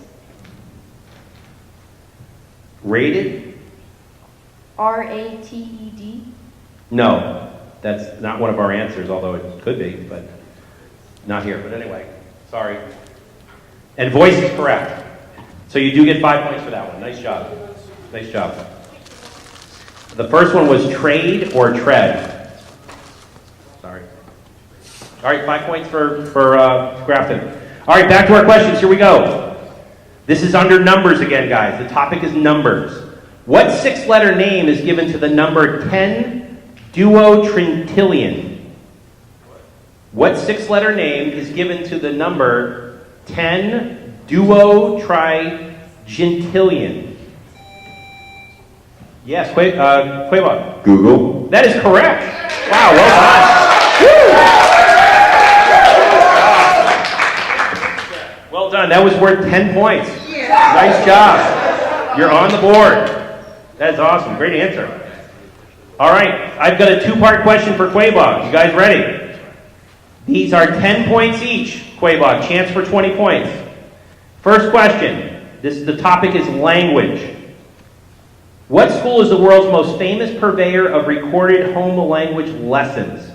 Rated? R-A-T-E-D? No, that's not one of our answers, although it could be, but not here. But anyway, sorry. And voice is correct. So you do get 5 points for that one. Nice job. Nice job. The first one was trade or tread. Sorry. All right, 5 points for Grafton. All right, back to our questions. Here we go. This is under numbers again, guys. The topic is numbers. What 6-letter name is given to the number 10 duotrillion? What 6-letter name is given to the number 10 duotrillion? Yes, Quabog. Google. That is correct. Wow, well done. Woo! Well done. That was worth 10 points. Nice job. You're on the board. That's awesome. Great answer. All right. I've got a 2-part question for Quabog. You guys ready? These are 10 points each, Quabog. Chance for 20 points. First question. The topic is language. What school is the world's most famous purveyor of recorded home language lessons?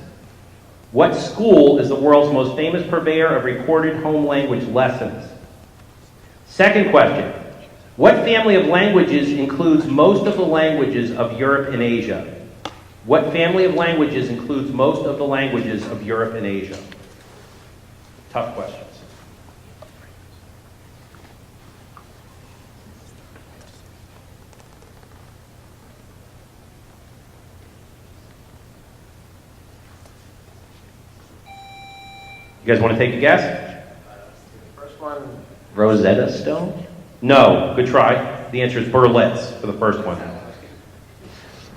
What school is the world's most famous purveyor of recorded home language lessons? Second question. What family of languages includes most of the languages of Europe and Asia? What family of languages includes most of the languages of Europe and Asia? Tough questions. You guys want to take a guess? First one, Rosetta Stone? No. Good try. The answer is Berlitz for the first one.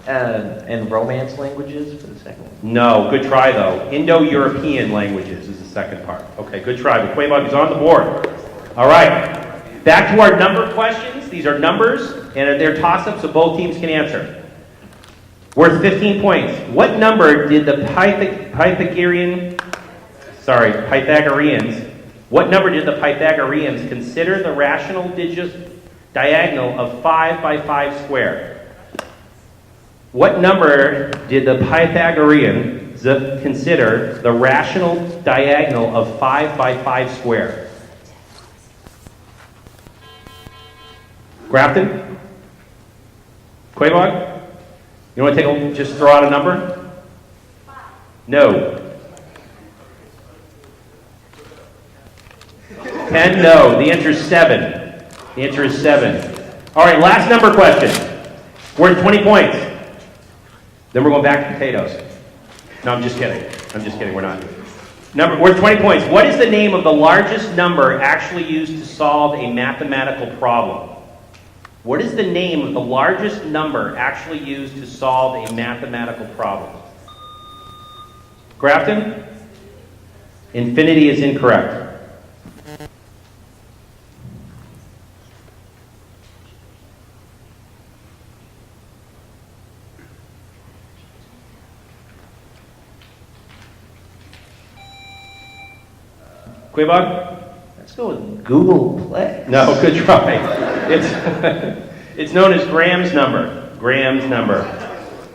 And Romance languages for the second one? No. Good try, though. Indo-European languages is the second part. Okay, good try. But Quabog is on the board. All right. Back to our number questions. These are numbers, and they're toss-ups, so both teams can answer. Worth 15 points. What number did the Pythagoreans, what number did the Pythagoreans consider the rational digit diagonal of 5 by 5 squared? What number did the Pythagoreans consider the rational diagonal of 5 by 5 square? Grafton? Quabog? You want to just throw out a number? No. 10, no. The answer is 7. The answer is 7. All right, last number question. We're at 20 points. Then we're going back to potatoes. No, I'm just kidding. I'm just kidding. We're not. We're at 20 points. What is the name of the largest number actually used to solve a mathematical problem? What is the name of the largest number actually used to solve a mathematical problem? Grafton? Infinity is incorrect. Quabog? Let's go with Google Play. No, good try. It's known as Graham's number. Graham's number.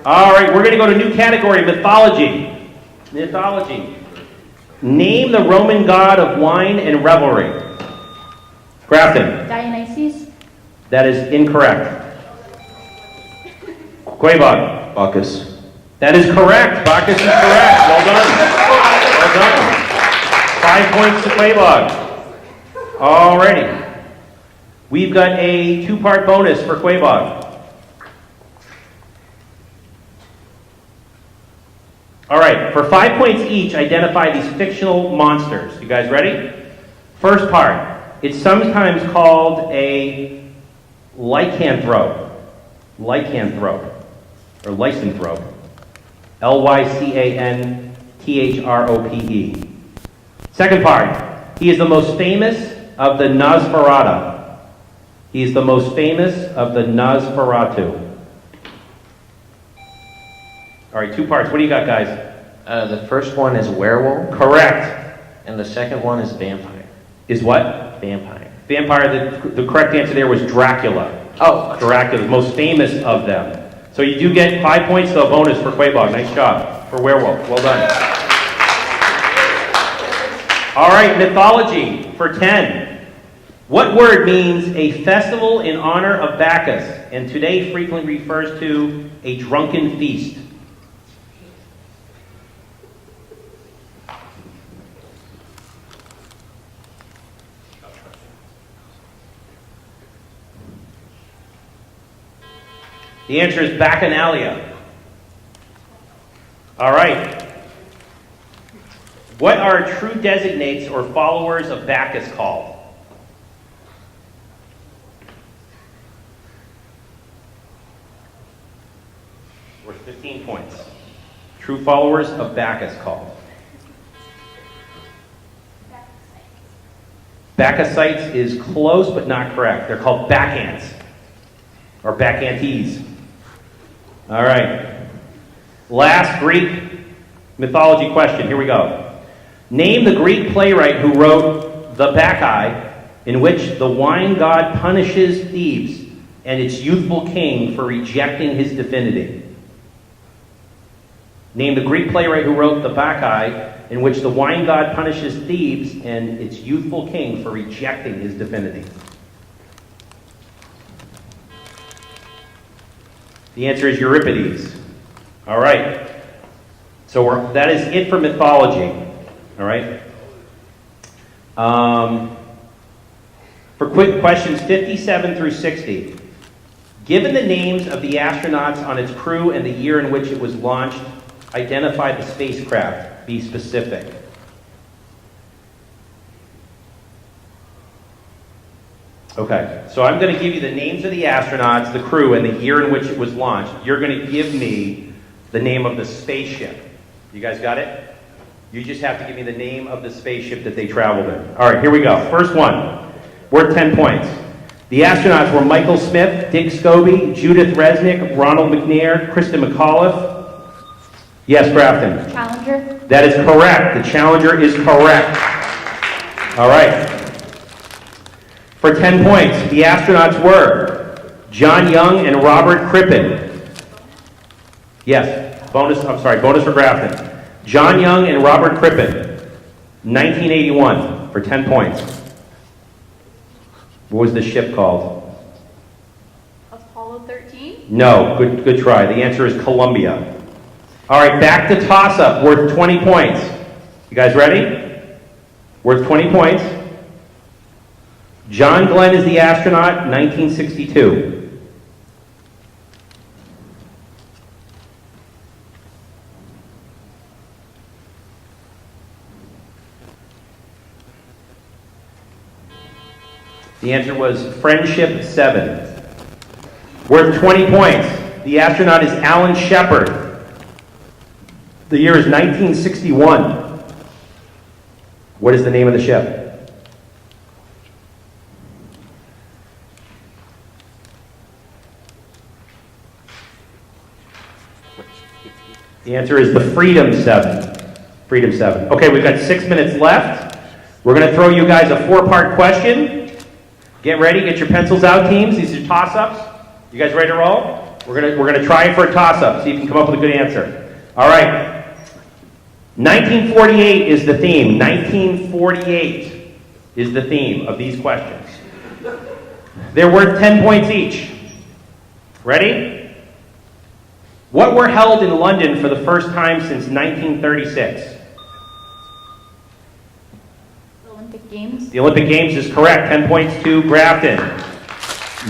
All right, we're going to go to a new category, mythology. Mythology. Name the Roman god of wine and revelry. Grafton. Dionysus. That is incorrect. Quabog. Bacchus. That is correct. Bacchus is correct. Well done. Well done. 5 points to Quabog. Alrighty. We've got a 2-part bonus for Quabog. Alright, for 5 points each, identify these fictional monsters. You guys ready? First part. It's sometimes called a lycanthrope. Lycanthrope. Or lycanthrope. Lycanthrope. Second part, he is the most famous of the Nosferatu. He is the most famous of the Nosferatu. All right, 2 parts. What do you got, guys? The first one is werewolf, Correct. and the second one is vampire. Is what? Vampire. Vampire, the correct answer there was Dracula. Oh, Dracula, the most famous of them. So you do get 5 points to a bonus for Quabog. Nice job. For werewolf. Well done. All right, mythology for 10. What word means a festival in honor of Bacchus and today frequently refers to a drunken feast? The answer is Bacchanalia. All right. What are true designates or followers of Bacchus called? Worth 15 points. True followers of Bacchus called. Bacchusites is close but not correct. They're called Bacchants or Bacchantes. All right. Last Greek mythology question. Here we go. Name the Greek playwright who wrote The Bacchae, in which the wine god punishes Thebes and its youthful king for rejecting his divinity. Name the Greek playwright who wrote The Bacchae, in which the wine god punishes Thebes and its youthful king for rejecting his divinity. The answer is Euripides. All right. So that is it for mythology. All right. For quick questions 57 through 60. Given the names of the astronauts on its crew and the year in which it was launched, identify the spacecraft. Be specific. Okay, so I'm going to give you the names of the astronauts, the crew, and the year in which it was launched. You're going to give me the name of the spaceship. You guys got it? You just have to give me the name of the spaceship that they traveled in. All right, here we go. First one, worth 10 points. The astronauts were Michael Smith, Dick Scobie, Judith Resnick, Ronald McNair, Kristen McAuliffe. Yes, Grafton. Challenger. That is correct. The Challenger is correct. All right. For 10 points, the astronauts were John Young and Robert Crippen. Yes, bonus for Grafton. John Young and Robert Crippen, 1981, for 10 points. What was the ship called? Apollo 13? No, good try. The answer is Columbia. All right, back to toss-up, worth 20 points. You guys ready? Worth 20 points. John Glenn is the astronaut, 1962. The answer was Friendship 7. Worth 20 points. The astronaut is Alan Shepard. The year is 1961. What is the name of the ship? The answer is the Freedom 7. Freedom 7. Okay, we've got 6 minutes left. We're going to throw you guys a 4-part question. Get ready, get your pencils out, teams. These are toss-ups. You guys ready to roll? We're gonna try for a toss-up, see if you can come up with a good answer. All right. 1948 is the theme. 1948 is the theme of these questions. They're worth 10 points each. Ready? What were held in London for the first time since 1936? Olympic Games? The Olympic Games is correct. 10 points to Grafton.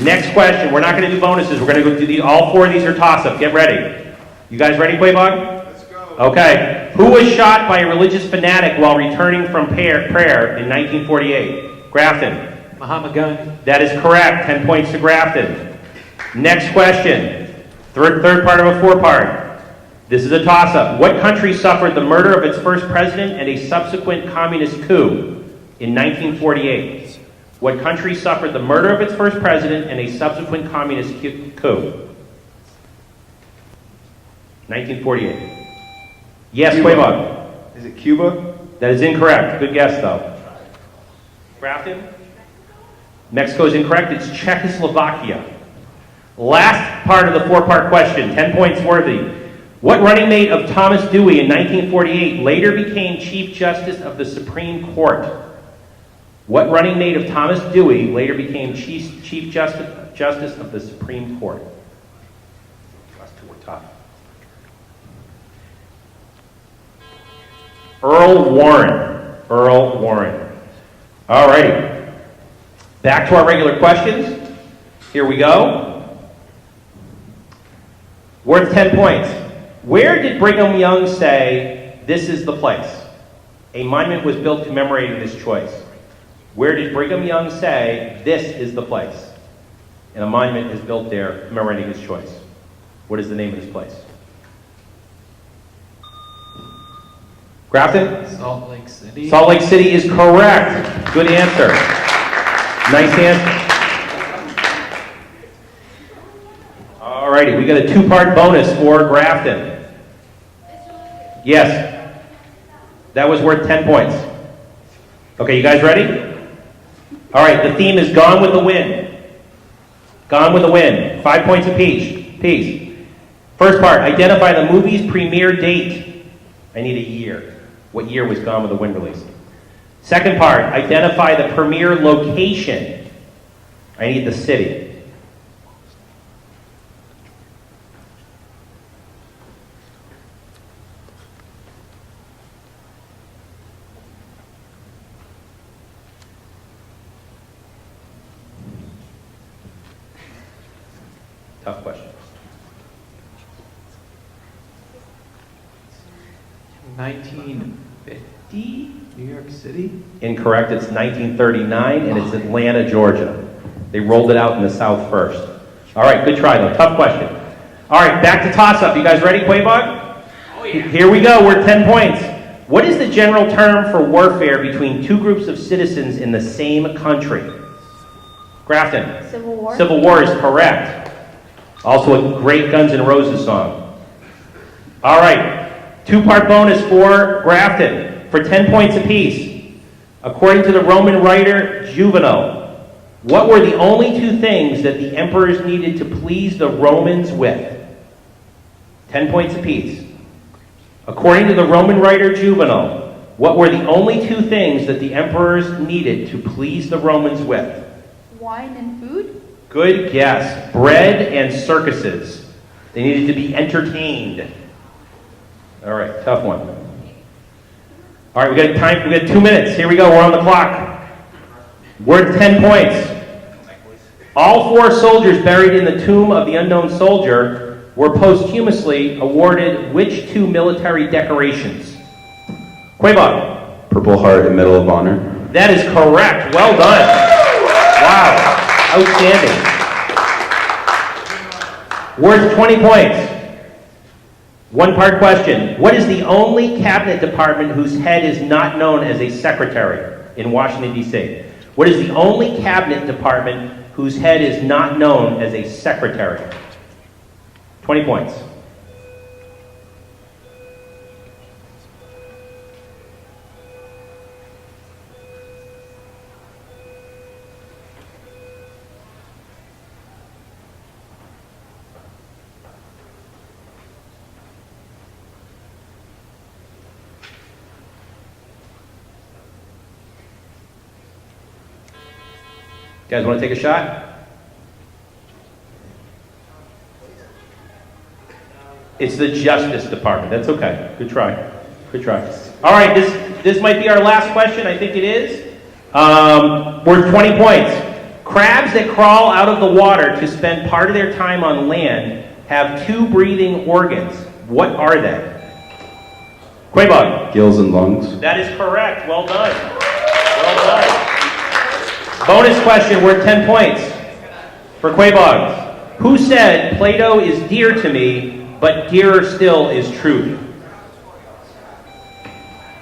Next question. We're not going to do bonuses. We're going to go do these. All 4 of these are toss-up. Get ready. You guys ready, Quabog? Let's go. Okay. Who was shot by a religious fanatic while returning from prayer in 1948? Grafton. Muhammad Gun. That is correct. 10 points to Grafton. Next question. Third part of a 4-part. This is a toss-up. What country suffered the murder of its first president and a subsequent communist coup in 1948? What country suffered the murder of its first president and a subsequent communist coup? 1948. Yes, Quabog. Is it Cuba? That is incorrect. Good guess, though. Grafton? Mexico is incorrect. It's Czechoslovakia. Last part of the 4-part question, 10 points worthy. What running mate of Thomas Dewey in 1948 later became Chief Justice of the Supreme Court? What running mate of Thomas Dewey later became Chief Justice of the Supreme Court? Last 2 were tough. Earl Warren. Earl Warren. All righty. Back to our regular questions. Here we go. Worth 10 points. Where did Brigham Young say, "This is the place"? A monument was built commemorating this choice. Where did Brigham Young say, "This is the place"? And a monument is built there commemorating his choice. What is the name of this place? Grafton? Salt Lake City. Salt Lake City is correct. Good answer. Nice answer. Alrighty, we got a 2-part bonus for Grafton. Yes. That was worth 10 points. Okay, you guys ready? Alright, the theme is Gone with the Wind. Gone with the Wind. 5 points apiece. First part, identify the movie's premiere date. I need a year. What year was Gone with the Wind released? Second part, identify the premiere location. I need the city. Tough question. 1950, New York City. Incorrect. It's 1939, and it's Atlanta, Georgia. They rolled it out in the South first. All right, good try, though. Tough question. All right, back to toss-up. You guys ready, Quabog? Oh, yeah. Here we go. We're 10 points. What is the general term for warfare between 2 groups of citizens in the same country? Grafton. Civil War? Civil War is correct. Also a great Guns N' Roses song. All right, 2-part bonus for Grafton for 10 points apiece. According to the Roman writer Juvenal, what were the only 2 things that the emperors needed to please the Romans with? 10 points apiece. According to the Roman writer Juvenal, what were the only two things that the emperors needed to please the Romans with? Wine and food? Good guess. Bread and circuses. They needed to be entertained. All right, tough one. All right, we got time. We got 2 minutes. Here we go. We're on the clock. Worth 10 points. All 4 soldiers buried in the tomb of the unknown soldier were posthumously awarded which 2 military decorations? Quabog. Purple Heart and Medal of Honor. That is correct. Well done. Wow. Outstanding. Worth 20 points. 1-part question. What is the only cabinet department whose head is not known as a secretary in Washington, D.C.? What is the only cabinet department whose head is not known as a secretary? 20 points. You guys want to take a shot? It's the Justice Department. That's okay. Good try. Good try. All right, this might be our last question. I think it is. Worth 20 points. Crabs that crawl out of the water to spend part of their time on land have 2 breathing organs. What are they? Quabog. Gills and lungs. That is correct. Well done. Well done. Bonus question worth 10 points for Quabog. Who said Plato is dear to me, but dearer still is truth?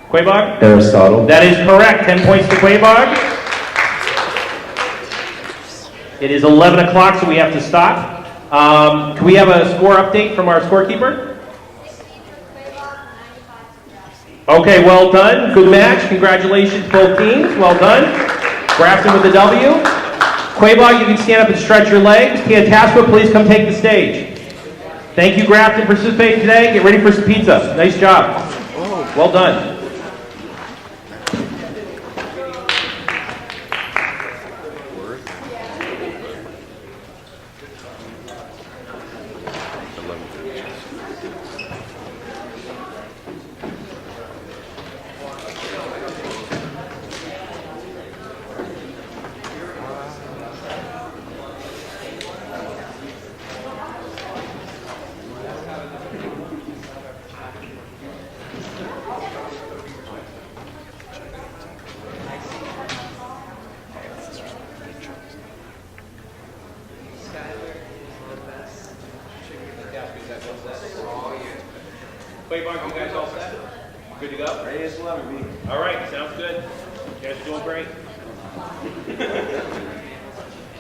Quabog? Aristotle. That is correct. 10 points to Quabog. It is 11 o'clock, so we have to stop. Can we have a score update from our scorekeeper? Okay, well done. Good match. Congratulations, both teams. Well done. Grafton with the W. Quabog, you can stand up and stretch your legs. Tantasqua, please come take the stage. Thank you, Grafton, for participating today. Get ready for some pizza. Nice job. Well done. Quabog, you guys all set? Good to go? Ready as well, me. All right, sounds good. You guys are doing great.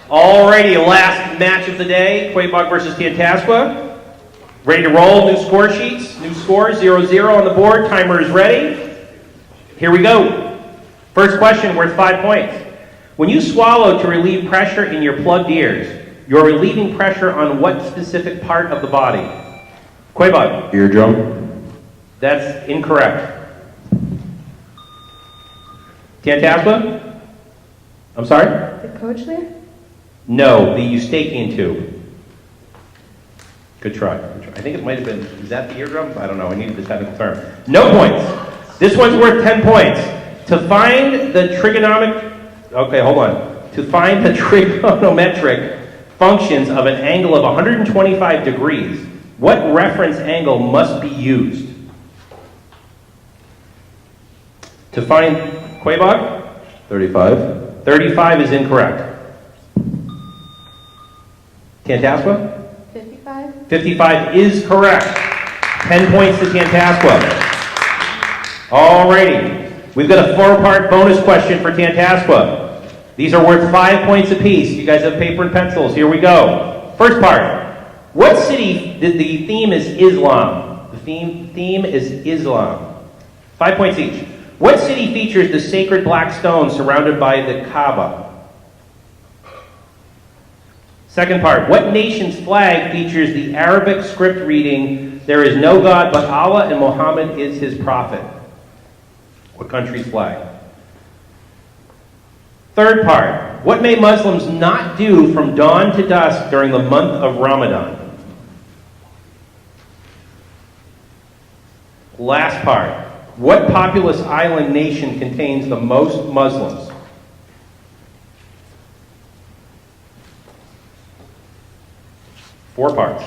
Alrighty, last match of the day, Quabog versus Tantasqua. Ready to roll, new score sheets, new scores, 0-0 on the board, timer is ready. Here we go. First question worth 5 points. When you swallow to relieve pressure in your plugged ears, you're relieving pressure on what specific part of the body? Quabog. Eardrum. That's incorrect. Tantasqua? I'm sorry? The cochlea? No, the eustachian tube. Good try. Good try. I think it might have been, is that the eardrum? I don't know. I need the technical term. No points. This one's worth 10 points. To find the okay, hold on. To find the trigonometric functions of an angle of 125 degrees, what reference angle must be used? To find Quabog? 35. 35 is incorrect. Tantasqua? 55? 55 is correct. 10 points to Tantasqua. Alrighty. We've got a 4-part bonus question for Tantasqua. These are worth 5 points apiece. You guys have paper and pencils. Here we go. First part. What city, the theme is Islam. The theme is Islam. 5 points each. What city features the sacred black stone surrounded by the Kaaba? Second part, what nation's flag features the Arabic script reading, "There is no God but Allah and Muhammad is his prophet"? What country's flag? Third part, what may Muslims not do from dawn to dusk during the month of Ramadan? Last part, what populous island nation contains the most Muslims? Four parts.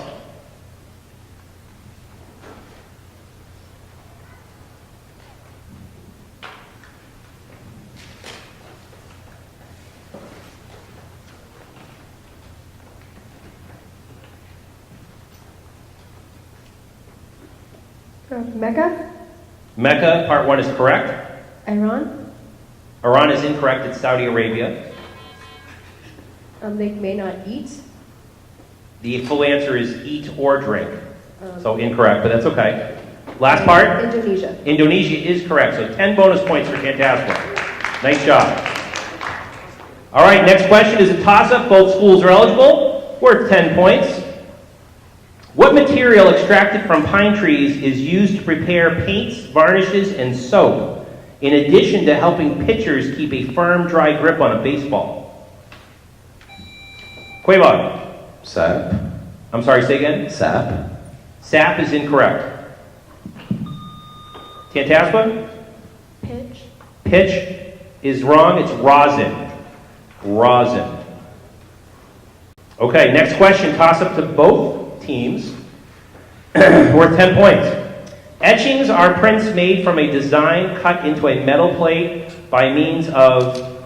Mecca? Mecca, part one is correct. Iran? Iran is incorrect, it's Saudi Arabia. They may not eat. The full answer is eat or drink. So incorrect, but that's okay. Last part? Indonesia. Indonesia is correct, so 10 bonus points for Tantasqua. Nice job. All right, next question is a toss-up. Both schools are eligible, worth 10 points. What material extracted from pine trees is used to prepare paints, varnishes, and soap, in addition to helping pitchers keep a firm, dry grip on a baseball? Quabog. Sap. I'm sorry, say again? Sap. Sap is incorrect. Tantasqua? Pitch. Pitch is wrong, it's rosin. Rosin. Okay, next question, toss up to both teams. Worth 10 points. Etchings are prints made from a design cut into a metal plate by means of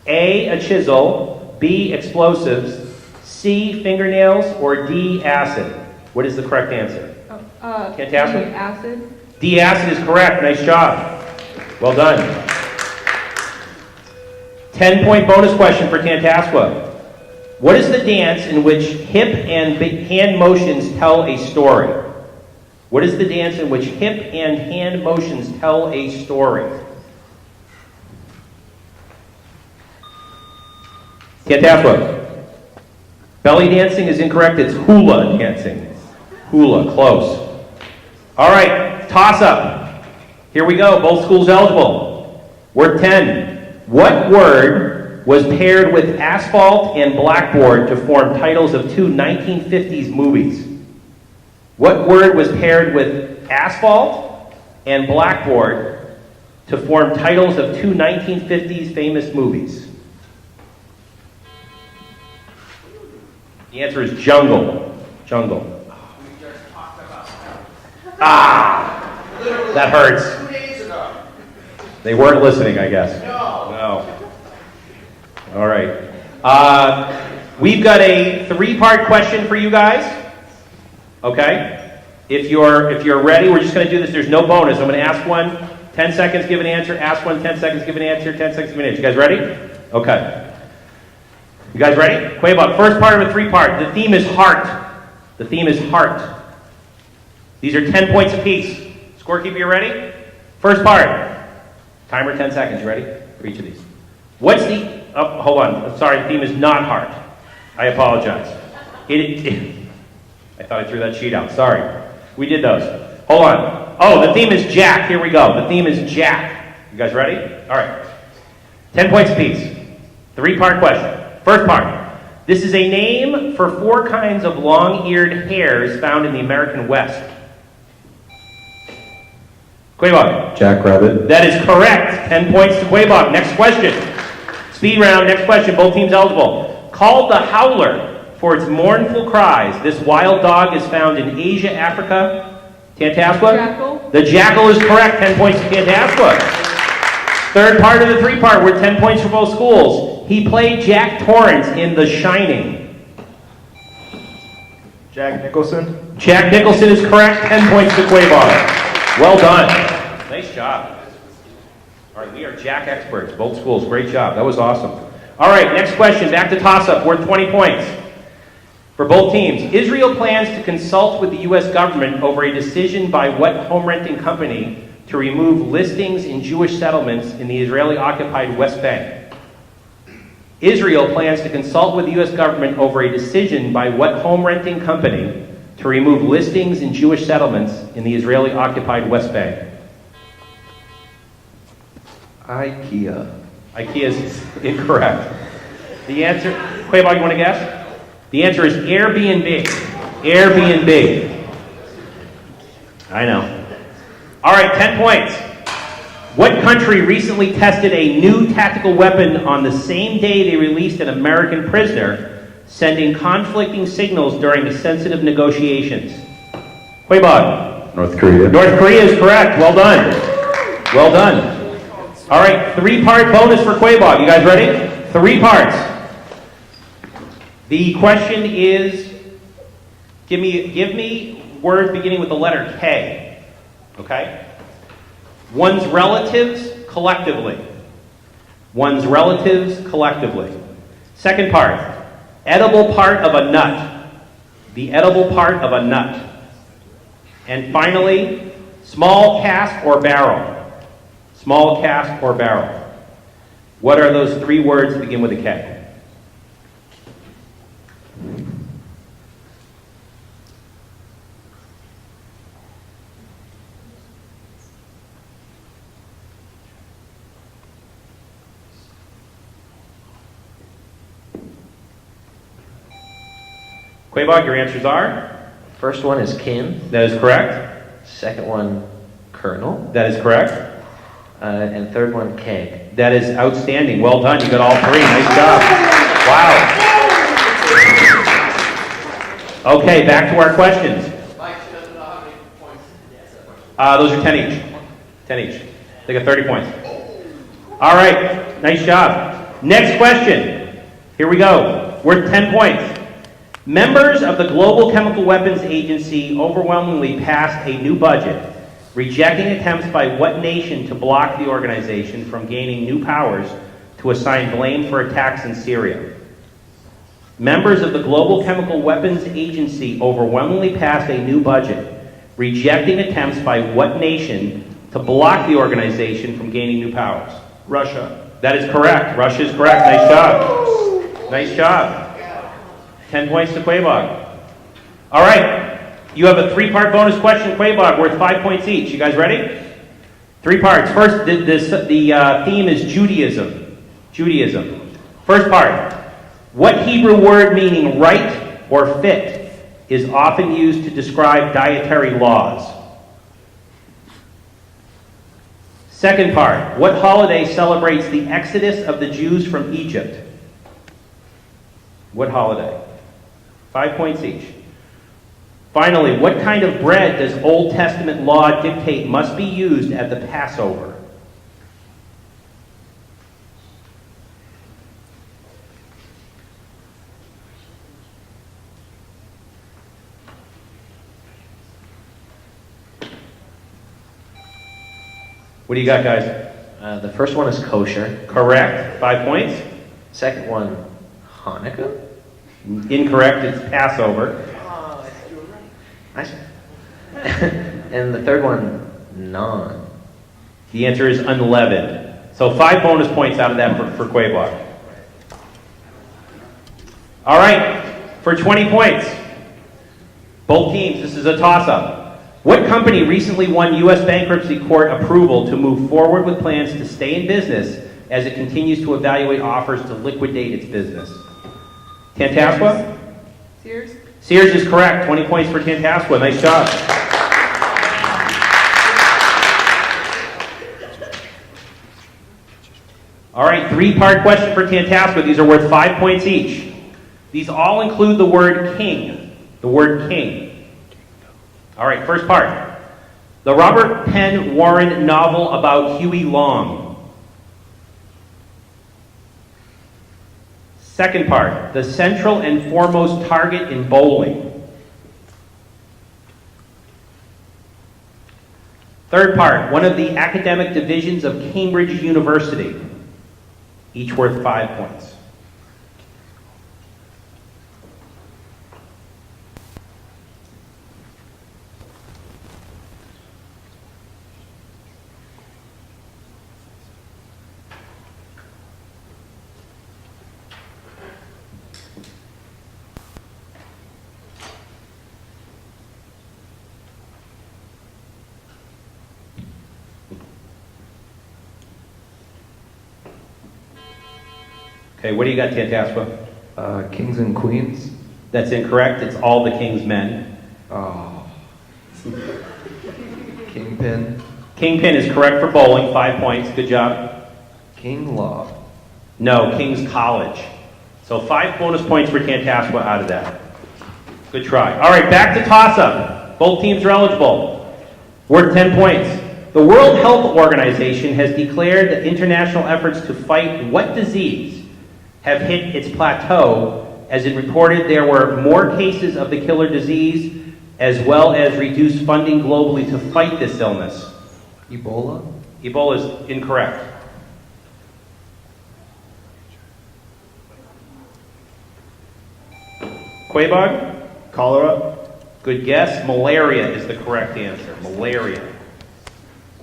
A, a chisel, B, explosives, C, fingernails, or D, acid. What is the correct answer? Tantasqua? Acid. D, acid is correct. Nice job. Well done. 10-point bonus question for Tantasqua. What is the dance in which hip and hand motions tell a story? What is the dance in which hip and hand motions tell a story? Tantasqua. Belly dancing is incorrect. It's hula dancing. Hula, close. All right, toss up. Here we go. Both schools eligible. Worth 10. What word was paired with asphalt and blackboard to form titles of two 1950s movies? What word was paired with asphalt and blackboard to form titles of two 1950s famous movies? The answer is jungle. Jungle. Ah! That hurts. They weren't listening, I guess. No. All right. We've got a 3-part question for you guys. Okay? If you're ready, we're just going to do this. There's no bonus. I'm going to ask one, 10 seconds, give an answer. Ask one, 10 seconds, give an answer. 10 seconds, give an answer. You guys ready? Okay. You guys ready? Quabog, first part of a 3-part. The theme is heart. The theme is heart. These are 10 points apiece. Scorekeeper, you ready? First part. Timer 10 seconds. You ready? For each of these. What's the... Oh, hold on. I'm sorry, the theme is not heart. I apologize. I thought I threw that sheet out. Sorry. We did those. Hold on. Oh, the theme is Jack. Here we go. The theme is Jack. You guys ready? All right. 10 points apiece. 3-part question. First part. This is a name for 4 kinds of long-eared hares found in the American West. Quabog. Jackrabbit. That is correct. 10 points to Quabog. Next question. Speed round. Next question. Both teams eligible. Called the howler for its mournful cries, this wild dog is found in Asia, Africa. Tantasqua? Jackal. The jackal is correct. 10 points to Tantasqua. Third part of the 3-part. Worth 10 points for both schools. He played Jack Torrance in The Shining. Jack Nicholson. Jack Nicholson is correct. 10 points to Quabog. Well done. Nice job. All right, we are Jack experts, both schools. Great job. That was awesome. All right, next question. Back to toss-up. Worth 20 points for both teams. Israel plans to consult with the U.S. government over a decision by what home renting company to remove listings in Jewish settlements in the Israeli-occupied West Bank? Israel plans to consult with the U.S. government over a decision by what home renting company to remove listings in Jewish settlements in the Israeli-occupied West Bank? IKEA. IKEA is incorrect. The answer, Quabog, you want to guess? The answer is Airbnb. Airbnb. I know. All right, 10 points. What country recently tested a new tactical weapon on the same day they released an American prisoner, sending conflicting signals during the sensitive negotiations? Quabog. North Korea. North Korea is correct. Well done. Well done. All right, 3-part bonus for Quabog. You guys ready? 3 parts. The question is, give me words beginning with the letter K. Okay? One's relatives collectively. One's relatives collectively. Second part, edible part of a nut. The edible part of a nut. And finally, small cask or barrel. Small cask or barrel. What are those 3 words that begin with a K? Quabog, your answers are? First one is kin. That is correct. Second one, colonel. That is correct. And third one, keg. That is outstanding. Well done. You got all 3. Nice job. Wow. Okay, back to our questions. Those are 10 each. 10 each. They got 30 points. All right. Nice job. Next question. Here we go. Worth 10 points. Members of the Global Chemical Weapons Agency overwhelmingly passed a new budget, rejecting attempts by what nation to block the organization from gaining new powers to assign blame for attacks in Syria? Members of the Global Chemical Weapons Agency overwhelmingly passed a new budget, rejecting attempts by what nation to block the organization from gaining new powers? Russia. That is correct. Russia is correct. Nice job. Nice job. 10 points to Quabog. All right. You have a 3-part bonus question, Quabog, worth 5 points each. You guys ready? 3 parts. First, the theme is Judaism. Judaism. First part. What Hebrew word meaning right or fit is often used to describe dietary laws? Second part. What holiday celebrates the exodus of the Jews from Egypt? What holiday? 5 points each. Finally, what kind of bread does Old Testament law dictate must be used at the Passover? What do you got, guys? The first one is kosher. Correct. 5 points. Second one, Hanukkah. Incorrect. It's Passover. Nice. And the third one, non. The answer is unleavened. So 5 bonus points out of that for Quabog. All right. For 20 points. Both teams, this is a toss-up. What company recently won U.S. bankruptcy court approval to move forward with plans to stay in business as it continues to evaluate offers to liquidate its business? Tantasqua? Sears? Sears is correct. 20 points for Tantasqua. Nice job. All right, 3-part question for Tantasqua. These are worth 5 points each. These all include the word king. The word king. All right, first part. The Robert Penn Warren novel about Huey Long. Second part. The central and foremost target in bowling. Third part. One of the academic divisions of Cambridge University. Each worth 5 points. Okay, what do you got, Tantasqua? Kings and queens. That's incorrect. It's all the king's men. Oh. Kingpin. Kingpin is correct for bowling, 5 points. Good job. King law. No, King's College. So 5 bonus points for Tantasqua out of that. Good try. All right, back to toss-up. Both teams are eligible. Worth 10 points. The World Health Organization has declared that international efforts to fight what disease have hit its plateau, as it reported there were more cases of the killer disease, as well as reduced funding globally to fight this illness. Ebola. Ebola is incorrect. Quabog? Cholera. Good guess. Malaria is the correct answer. Malaria.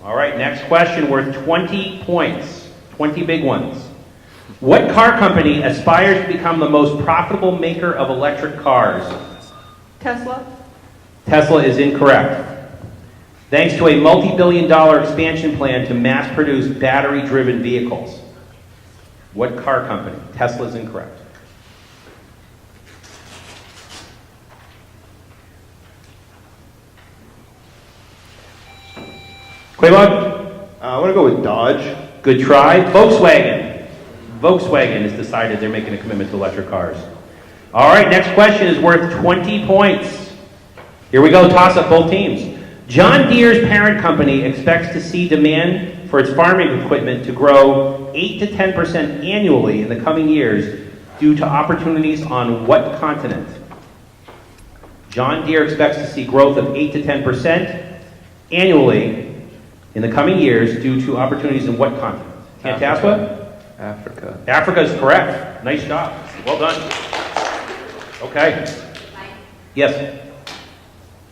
All right, next question worth 20 points. 20 big ones. What car company aspires to become the most profitable maker of electric cars? Tesla. Tesla is incorrect. Thanks to a multi-billion-dollar expansion plan to mass-produce battery-driven vehicles. What car company? Tesla is incorrect. Quabog? I want to go with Dodge. Good try. Volkswagen. Volkswagen has decided they're making a commitment to electric cars. All right, next question is worth 20 points. Here we go, toss up both teams. John Deere's parent company expects to see demand for its farming equipment to grow 8 to 10% annually in the coming years due to opportunities on what continent? John Deere expects to see growth of 8 to 10% annually in the coming years due to opportunities in what continent? Tantasqua? Africa. Africa is correct. Nice job. Well done. Okay. Yes.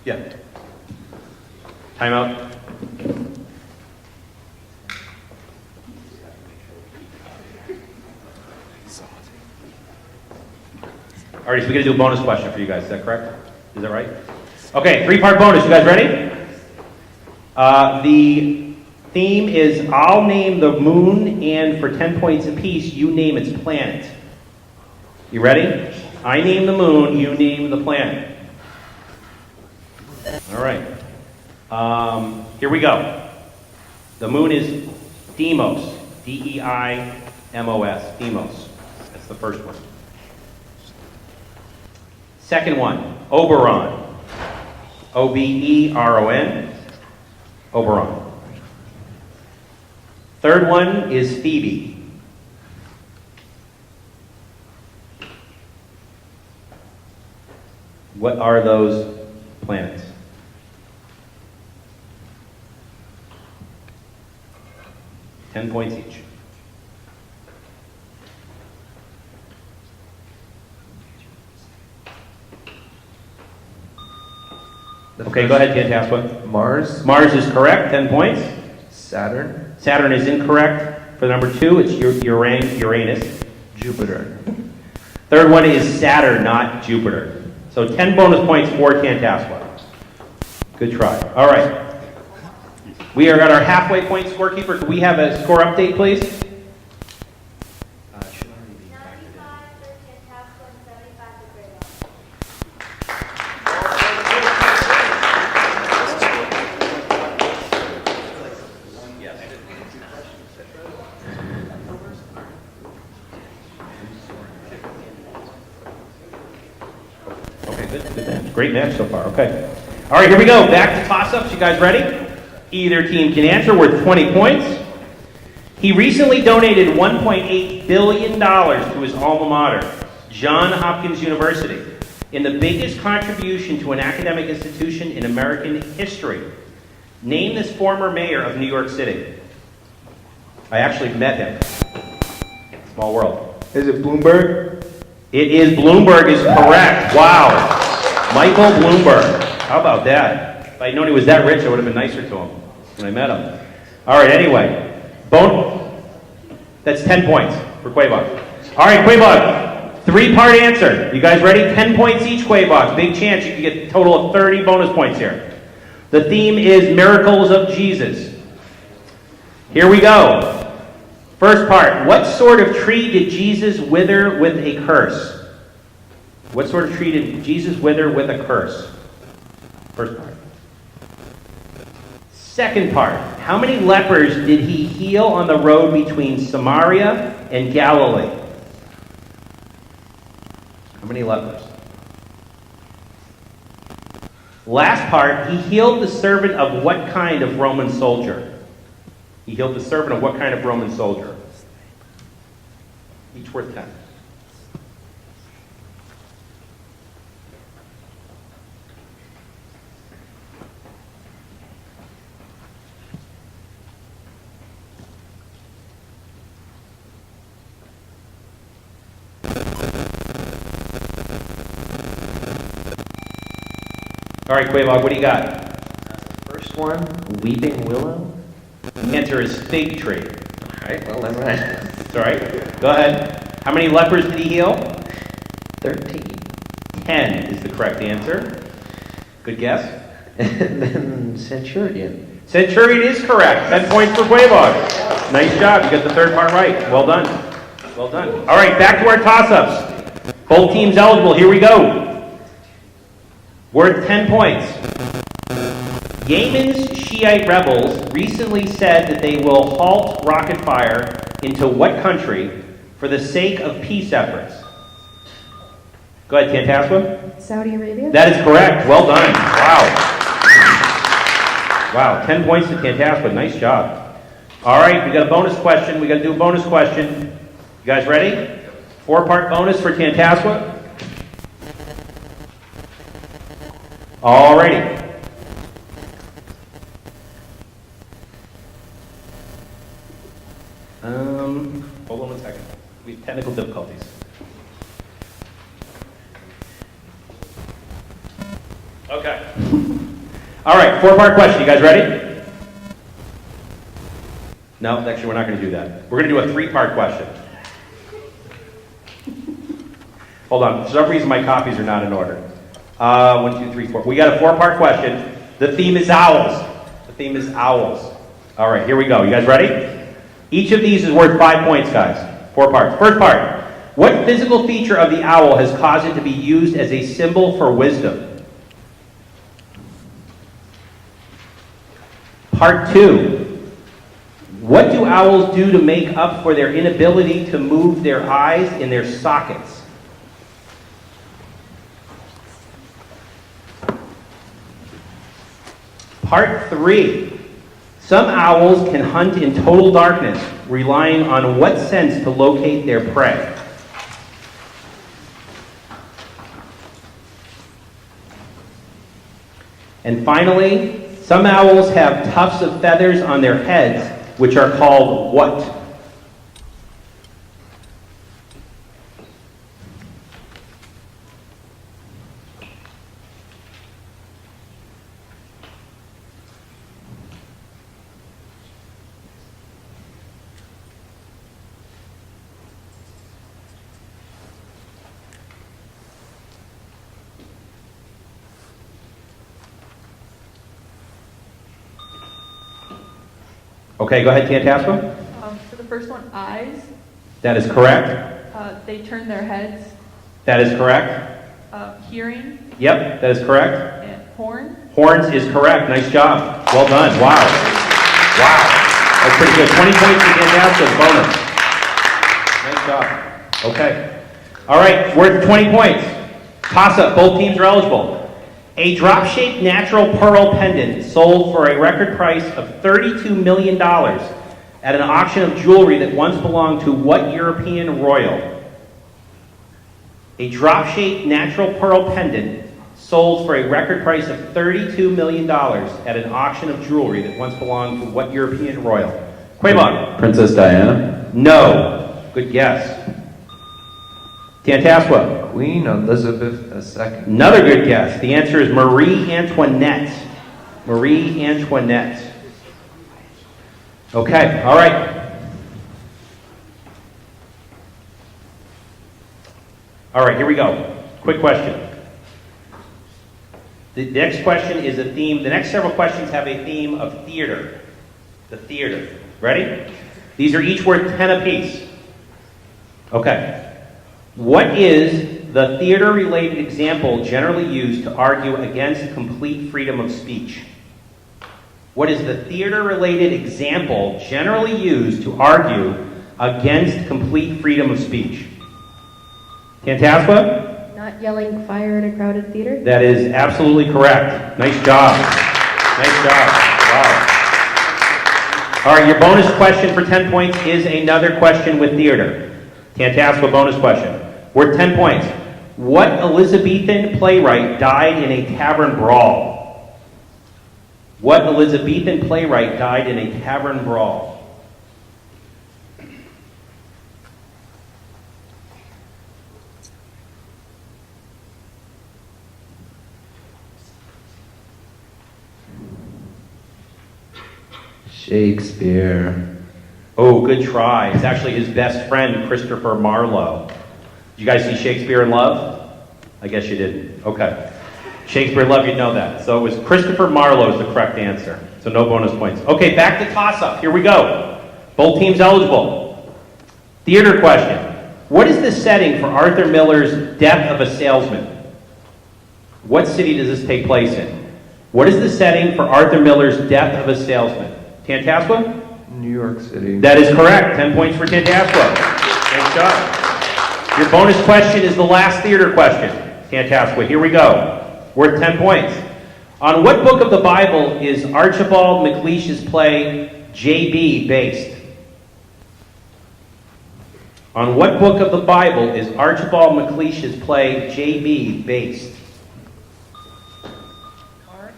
Yeah. Timeout. All right, so we're going to do a bonus question for you guys. Is that correct? Is that right? Okay, 3-part bonus. You guys ready? The theme is I'll name the moon, and for 10 points apiece, you name its planet. You ready? I name the moon, you name the planet. All right. Here we go. The moon is Deimos. D-E-I-M-O-S. Deimos. That's the first one. Second one, Oberon. O-B-E-R-O-N. Oberon. Third one is Phoebe. What are those planets? $10 points each. Okay, go ahead, Tantasqua. Mars. Mars is correct, 10 points. Saturn. Saturn is incorrect. For number 2, it's Uranus. Jupiter. Third one is Saturn, not Jupiter. So 10 bonus points for Tantasqua. Good try. All right. We are at our halfway point scorekeeper. Can we have a score update, please? 95 for Tantasqua and 75 for Grego. Okay, good match. Great match so far. Okay. All right, here we go. Back to toss-ups. You guys ready? Either team can answer, worth 20 points. He recently donated $1.8 billion to his alma mater, Johns Hopkins University, in the biggest contribution to an academic institution in American history. Name this former mayor of New York City. I actually met him. Small world. Is it Bloomberg? It is Bloomberg is correct. Wow. Michael Bloomberg. How about that? If I'd known he was that rich, I would have been nicer to him when I met him. All right, anyway. That's 10 points for Quabog. All right, Quabog. 3-part answer. You guys ready? 10 points each, Quabog. Big chance you can get a total of 30 bonus points here. The theme is Miracles of Jesus. Here we go. First part, what sort of tree did Jesus wither with a curse? What sort of tree did Jesus wither with a curse? First part. Second part, how many lepers did he heal on the road between Samaria and Galilee? How many lepers? Last part, he healed the servant of what kind of Roman soldier? He healed the servant of what kind of Roman soldier? Each worth 10. All right, Quabog, what do you got? First one, weeping willow. The answer is fig tree. All right, well, never mind. It's all right. Go ahead. How many lepers did he heal? 13. 10 is the correct answer. Good guess. And then centurion. Centurion is correct. 10 points for Quabog. Nice job. You got the third part right. Well done. Well done. All right, back to our toss-ups. Both teams eligible. Here we go. Worth 10 points. Yemen's Shiite rebels recently said that they will halt rocket fire into what country for the sake of peace efforts? Go ahead, Tantasqua. Saudi Arabia? That is correct. Well done. Wow. Wow, 10 points to Tantasqua. Nice job. All right, we got a bonus question. We got to do a bonus question. You guys ready? 4-part bonus for Tantasqua. All righty. Hold on one second. We have technical difficulties. Okay. All right, 4-part question. You guys ready? No, actually, we're not going to do that. We're going to do a 3-part question. Hold on. For some reason, my copies are not in order. 1, 2, 3, 4. We got a 4-part question. The theme is owls. The theme is owls. All right, here we go. You guys ready? Each of these is worth 5 points, guys. 4 parts. First part. What physical feature of the owl has caused it to be used as a symbol for wisdom? Part 2. What do owls do to make up for their inability to move their eyes in their sockets? Part 3. Some owls can hunt in total darkness, relying on what sense to locate their prey? And finally, some owls have tufts of feathers on their heads, which are called what? Okay, go ahead, Tantasqua. For the first one, eyes. That is correct. They turn their heads. That is correct. Hearing. Yep, that is correct. And horn. Horns is correct. Nice job. Well done. Wow. Wow. That's pretty good. 20 points to Tantasqua. Bonus. Nice job. Okay. All right, worth 20 points. Toss-up. Both teams are eligible. A drop-shaped natural pearl pendant sold for a record price of $32 million at an auction of jewelry that once belonged to what European royal? A drop-shaped natural pearl pendant sold for a record price of $32 million at an auction of jewelry that once belonged to what European royal? Quabog. Princess Diana? No. Good guess. Tantasqua. Queen Elizabeth II. Another good guess. The answer is Marie Antoinette. Marie Antoinette. Okay, all right. All right, here we go. Quick question. The next question is a theme. The next several questions have a theme of theater. The theater. Ready? These are each worth 10 apiece. Okay. What is the theater-related example generally used to argue against complete freedom of speech? What is the theater-related example generally used to argue against complete freedom of speech? Tantasqua? Not yelling fire in a crowded theater. That is absolutely correct. Nice job. Nice job. Wow. All right, your bonus question for 10 points is another question with theater. Tantasqua bonus question. Worth 10 points. What Elizabethan playwright died in a tavern brawl? What Elizabethan playwright died in a tavern brawl? Shakespeare. Oh, good try. It's actually his best friend, Christopher Marlowe. Did you guys see Shakespeare in Love? I guess you didn't. Okay. Shakespeare in Love, you'd know that. So it was Christopher Marlowe is the correct answer. So no bonus points. Okay, back to toss-up. Here we go. Both teams eligible. Theater question. What is the setting for Arthur Miller's Death of a Salesman? What city does this take place in? What is the setting for Arthur Miller's Death of a Salesman? Tantasqua? New York City. That is correct. 10 points for Tantasqua. Nice job. Your bonus question is the last theater question. Tantasqua, here we go. Worth 10 points. On what book of the Bible is Archibald MacLeish's play J.B. based? On what book of the Bible is Archibald MacLeish's play J.B. based? Mark.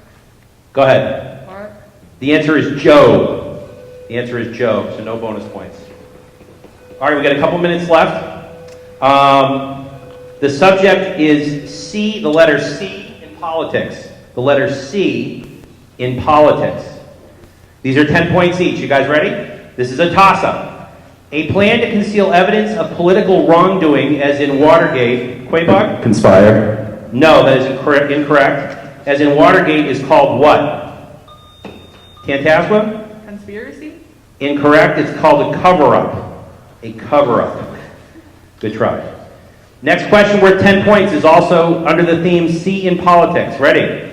Go ahead. Mark. The answer is Job. The answer is Job, so no bonus points. All right, we got a couple minutes left. The subject is C, the letter C in politics. The letter C in politics. These are 10 points each. You guys ready? This is a toss-up. A plan to conceal evidence of political wrongdoing, as in Watergate. Quabog? Conspire. No, that is incorrect. As in Watergate is called what? Tantasqua? Conspiracy? Incorrect. It's called a cover-up. A cover-up. Good try. Next question worth 10 points is also under the theme C in politics. Ready?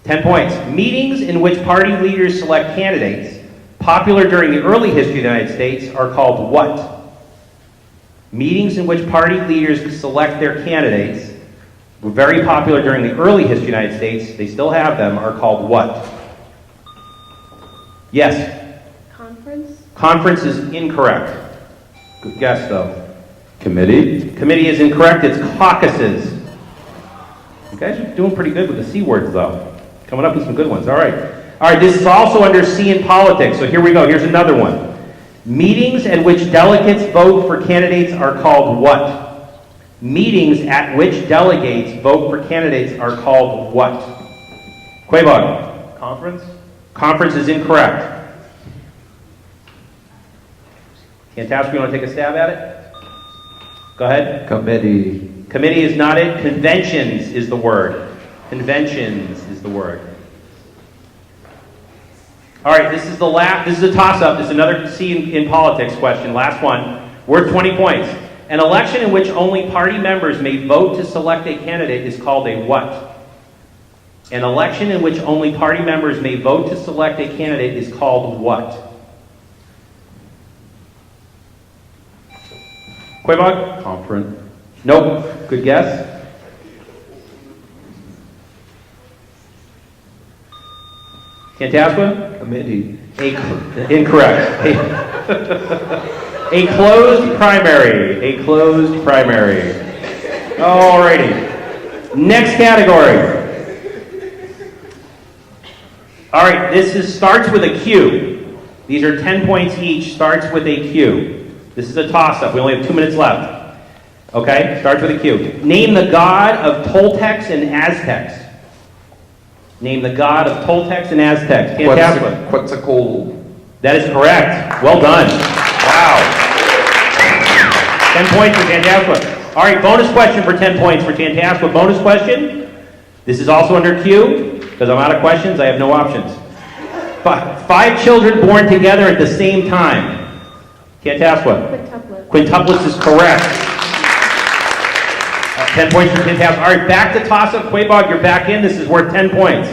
10 points. Meetings in which party leaders select candidates popular during the early history of the United States are called what? Meetings in which party leaders select their candidates were very popular during the early history of the United States. They still have them. Are called what? Yes. Conference. Conference is incorrect. Good guess, though. Committee. Committee is incorrect. It's caucuses. You guys are doing pretty good with the C words, though. Coming up with some good ones. All right. All right, this is also under C in politics. So here we go. Here's another one. Meetings at which delegates vote for candidates are called what? Meetings at which delegates vote for candidates are called what? Quabog. Conference? Conference is incorrect. Tantasqua, you want to take a stab at it? Go ahead. Committee. Committee is not it. Conventions is the word. Conventions is the word. All right, this is the last. This is a toss-up. This is another C in politics question. Last one. Worth 20 points. An election in which only party members may vote to select a candidate is called a what? An election in which only party members may vote to select a candidate is called what? Quabog? Conference. Nope. Good guess. Tantasqua? Committee. Incorrect. A closed primary. A closed primary. Alrighty. Next category. Alright, starts with a Q. These are 10 points each, starts with a Q. This is a toss-up. We only have 2 minutes left. Okay? Starts with a Q. Name the god of Toltecs and Aztecs. Name the god of Toltecs and Aztecs. Tantasqua. Quetzalcoatl. That is correct. Well done. Wow. 10 points for Tantasqua. All right, bonus question for 10 points for Tantasqua. Bonus question. This is also under Q. Because I'm out of questions, I have no options. 5 children born together at the same time. Tantasqua. Quintuplet. Quintuplets is correct. 10 points for Tantasqua. All right, back to toss-up. Quabog, you're back in. This is worth 10 points.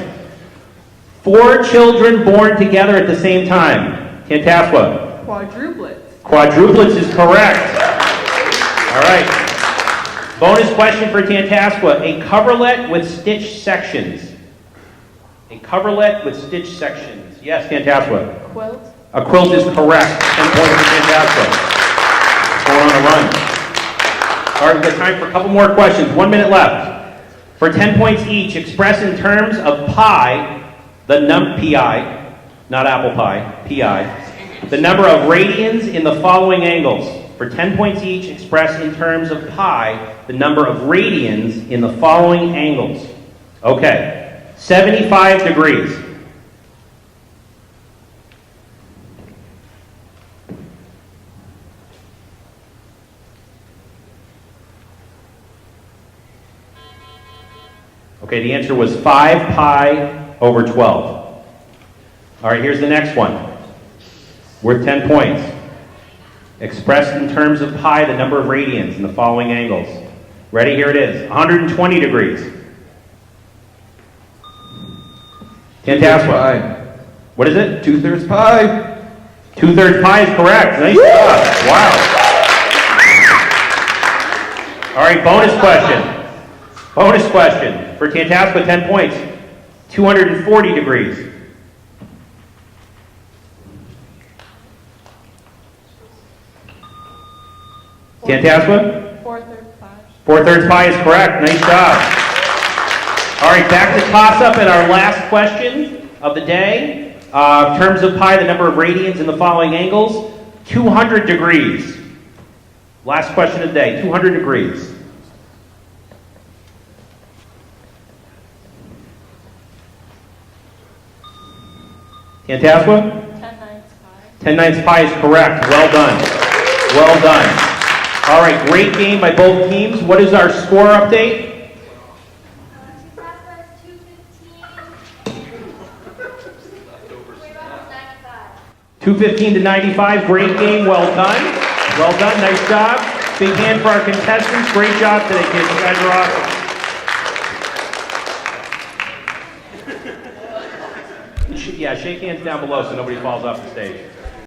4 children born together at the same time. Tantasqua. Quadruplets. Quadruplets is correct. All right. Bonus question for Tantasqua. A coverlet with stitch sections. A coverlet with stitch sections. Yes, Tantasqua. Quilt. A quilt is correct. 10 points for Tantasqua. Going on a run. All right, we've got time for a couple more questions. 1 minute left. For 10 points each, express in terms of pi, pi, not apple pie, pi, the number of radians in the following angles. For 10 points each, express in terms of pi, the number of radians in the following angles. Okay, 75 degrees. Okay, the answer was 5 pi over 12. All right, here's the next one. Worth 10 points. Expressed in terms of pi, the number of radians in the following angles. Ready? Here it is. 120 degrees. Tantasqua. Pi. What is it? 2/3 pi. 2/3 pi is correct. Nice job. Wow. All right, bonus question. Bonus question. For Tantasqua, 10 points. 240 degrees. Tantasqua? 4/3 pi. 4/3 pi is correct. Nice job. All right, back to toss-up and our last question of the day. In terms of pi, the number of radians in the following angles. 200 degrees. Last question of the day. 200 degrees. Tantasqua? 10/9 pi. 10/9 pi is correct. Well done. Well done. All right, great game by both teams. What is our score update? Tantasqua is 215. 215 to 95. Great game. Well done. Well done. Nice job. Big hand for our contestants. Great job today, kids. You guys are awesome. Yeah, shake hands down below so nobody falls off the stage.